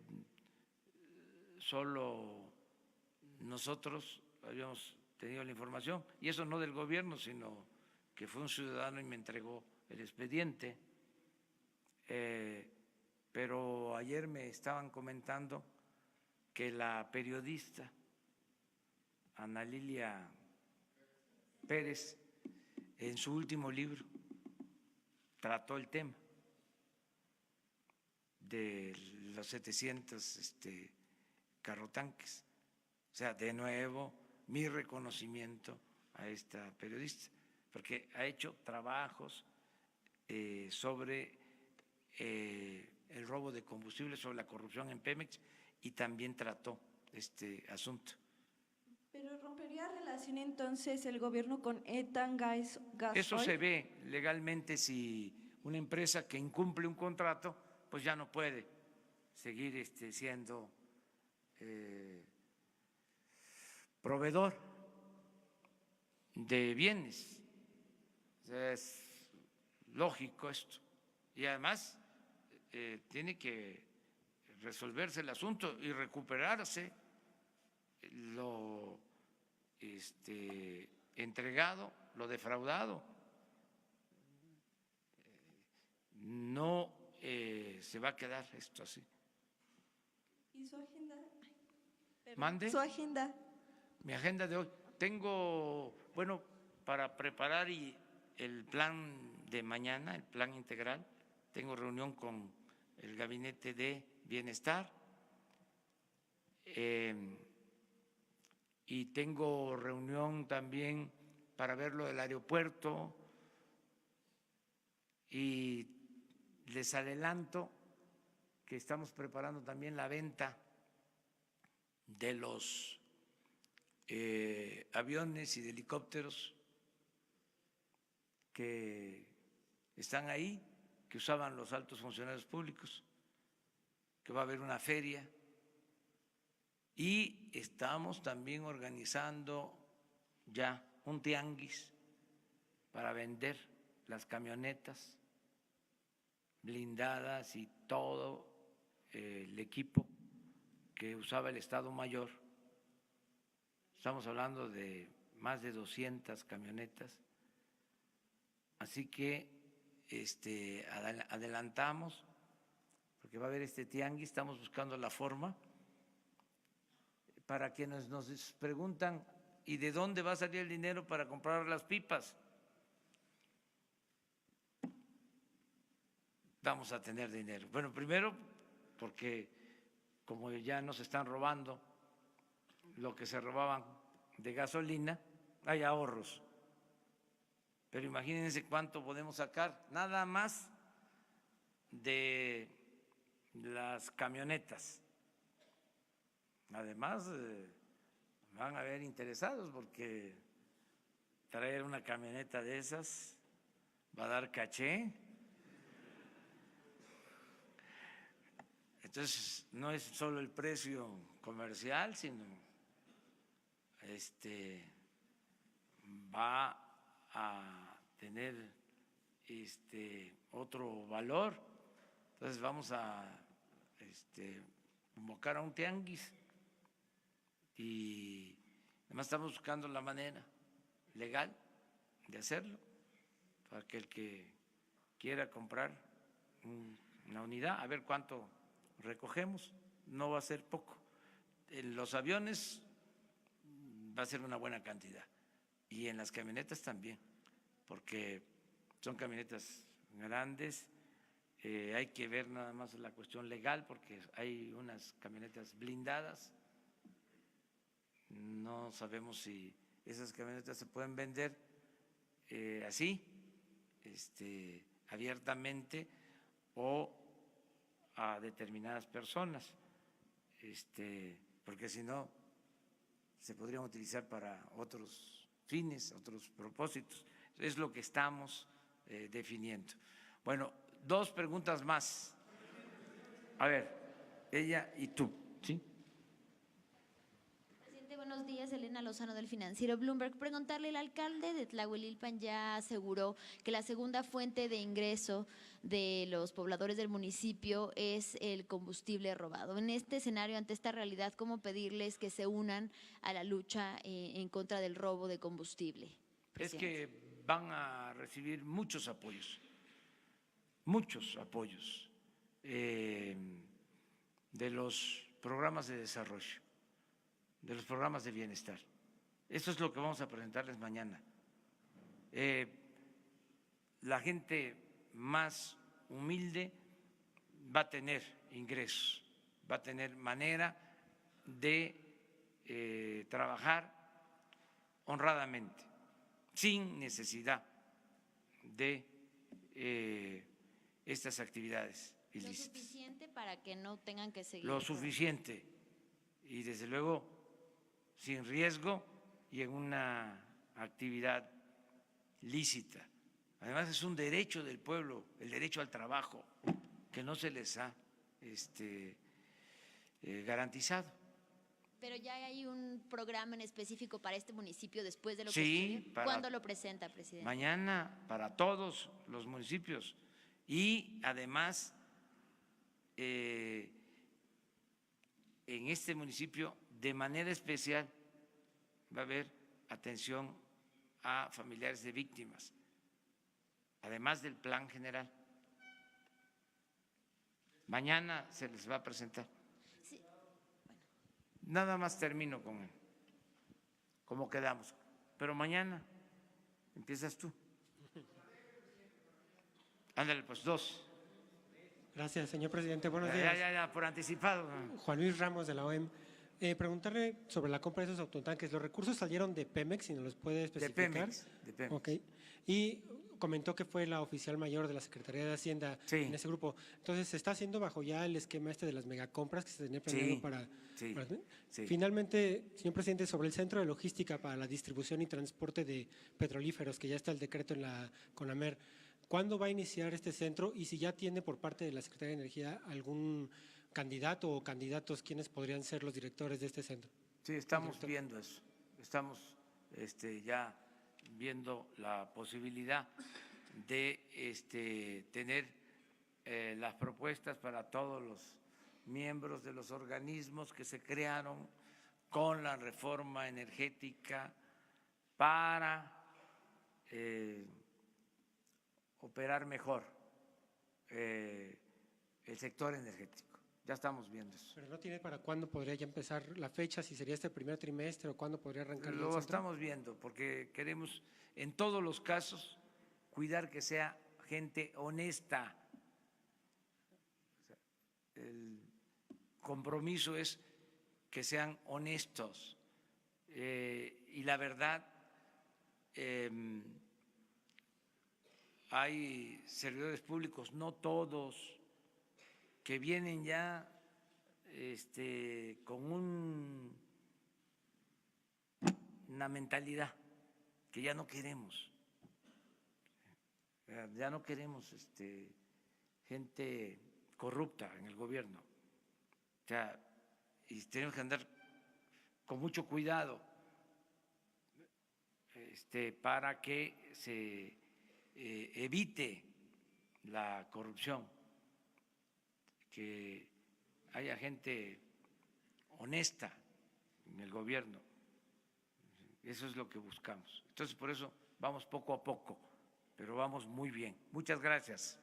Speaker 1: solo nosotros habíamos tenido la información, y eso no del gobierno, sino que fue un ciudadano y me entregó el expediente. Pero ayer me estaban comentando que la periodista Ana Lilia Pérez, en su último libro, trató el tema de los 700 carrotanques. O sea, de nuevo, mi reconocimiento a esta periodista, porque ha hecho trabajos sobre el robo de combustible, sobre la corrupción en Pemex, y también trató este asunto.
Speaker 17: ¿Pero rompería relación entonces el gobierno con Etan Gas Oil?
Speaker 1: Eso se ve legalmente. Si una empresa que incumple un contrato, pues ya no puede seguir siendo proveedor de bienes. O sea, es lógico esto. Y además tiene que resolverse el asunto y recuperarse lo entregado, lo defraudado. No se va a quedar esto así.
Speaker 17: ¿Y su agenda?
Speaker 1: ¿Mande?
Speaker 17: Su agenda.
Speaker 1: Mi agenda de hoy. Tengo, bueno, para preparar el plan de mañana, el plan integral, tengo reunión con el Gabinete de Bienestar y tengo reunión también para ver lo del aeropuerto, y les adelanto que estamos preparando también la venta de los aviones y de helicópteros que están ahí, que usaban los altos funcionarios públicos, que va a haber una feria, y estamos también organizando ya un tianguis para vender las camionetas blindadas y todo el equipo que usaba el Estado Mayor. Estamos hablando de más de 200 camionetas, así que adelantamos, porque va a haber este tianguis. Estamos buscando la forma. Para quienes nos preguntan, ¿y de dónde va a salir el dinero para comprar las pipas? Vamos a tener dinero. Bueno, primero porque como ya nos están robando lo que se robaban de gasolina, hay ahorros. Pero imagínense cuánto podemos sacar nada más de las camionetas. Además, van a haber interesados, porque traer una camioneta de esas va a dar caché. Entonces, no es solo el precio comercial, sino va a tener otro valor. Entonces vamos a convocar a un tianguis y además estamos buscando la manera legal de hacerlo para que el que quiera comprar una unidad, a ver cuánto recogemos, no va a ser poco. En los aviones va a ser una buena cantidad y en las camionetas también, porque son camionetas grandes. Hay que ver nada más la cuestión legal porque hay unas camionetas blindadas. No sabemos si esas camionetas se pueden vender así, abiertamente o a determinadas personas, porque si no se podrían utilizar para otros fines, otros propósitos. Es lo que estamos definiendo. Bueno, 2 preguntas más. A ver, ella y tú, ¿sí?
Speaker 18: Presidente, buenos días. Elena Lozano del Financiero Bloomberg. Preguntarle, el alcalde de Tlahuelilpan ya aseguró que la segunda fuente de ingreso de los pobladores del municipio es el combustible robado. En este escenario, ante esta realidad, ¿cómo pedirles que se unan a la lucha en contra del robo de combustible?
Speaker 1: Es que van a recibir muchos apoyos de los programas de desarrollo, de los programas de bienestar. Eso es lo que vamos a presentarles mañana. La gente más humilde va a tener ingresos, va a tener manera de trabajar honradamente, sin necesidad de estas actividades ilícitas.
Speaker 18: Lo suficiente para que no tengan que seguir.
Speaker 1: Lo suficiente y desde luego sin riesgo y en una actividad lícita. Además es un derecho del pueblo, el derecho al trabajo, que no se les ha garantizado.
Speaker 18: Pero ya hay un programa en específico para este municipio después de lo que
Speaker 1: Sí,
Speaker 18: estudia. ¿Cuándo lo presenta, presidente?
Speaker 1: Mañana para todos los municipios y además en este municipio de manera especial va a haber atención a familiares de víctimas, además del plan general. Mañana se les va a presentar.
Speaker 18: Sí.
Speaker 1: Nada más termino con cómo quedamos, pero mañana empiezas tú. Ándale, pues 2.
Speaker 19: Gracias, señor presidente. Buenos días.
Speaker 1: Ya, por anticipado.
Speaker 19: Juan Luis Ramos, de la OEM. Preguntarle sobre la compra de esos autotanques. ¿Los recursos salieron de Pemex, si nos los puede especificar?
Speaker 1: De Pemex.
Speaker 19: Ok. Y comentó que fue la oficial mayor de la Secretaría de Hacienda en ese grupo. Entonces, ¿se está haciendo bajo ya el esquema de las megacompras que se tenía planeado para...?
Speaker 1: Sí.
Speaker 19: Finalmente, señor presidente, sobre el centro de logística para la distribución y transporte de petrolíferos, que ya está el decreto en la CONAMER, ¿cuándo va a iniciar este centro? Y si ya tiene por parte de la Secretaría de Energía algún candidato o candidatos, ¿quiénes podrían ser los directores de este centro?
Speaker 1: Sí, estamos viendo eso. Estamos ya viendo la posibilidad de tener las propuestas para todos los miembros de los organismos que se crearon con la reforma energética para operar mejor el sector energético. Ya estamos viendo eso.
Speaker 19: Pero no tiene para cuándo podría ya empezar la fecha, si sería este primer trimestre o cuándo podría arrancar.
Speaker 1: Lo estamos viendo porque queremos en todos los casos cuidar que sea gente honesta. El compromiso es que sean honestos y la verdad, hay servidores públicos, no todos, que vienen ya con una mentalidad que ya no queremos. Ya no queremos gente corrupta en el gobierno. O sea, y tenemos que andar con mucho cuidado. para que se evite la corrupción, que haya gente honesta en el gobierno. Eso es lo que buscamos. Entonces, por eso vamos poco a poco, pero vamos muy bien. Muchas gracias.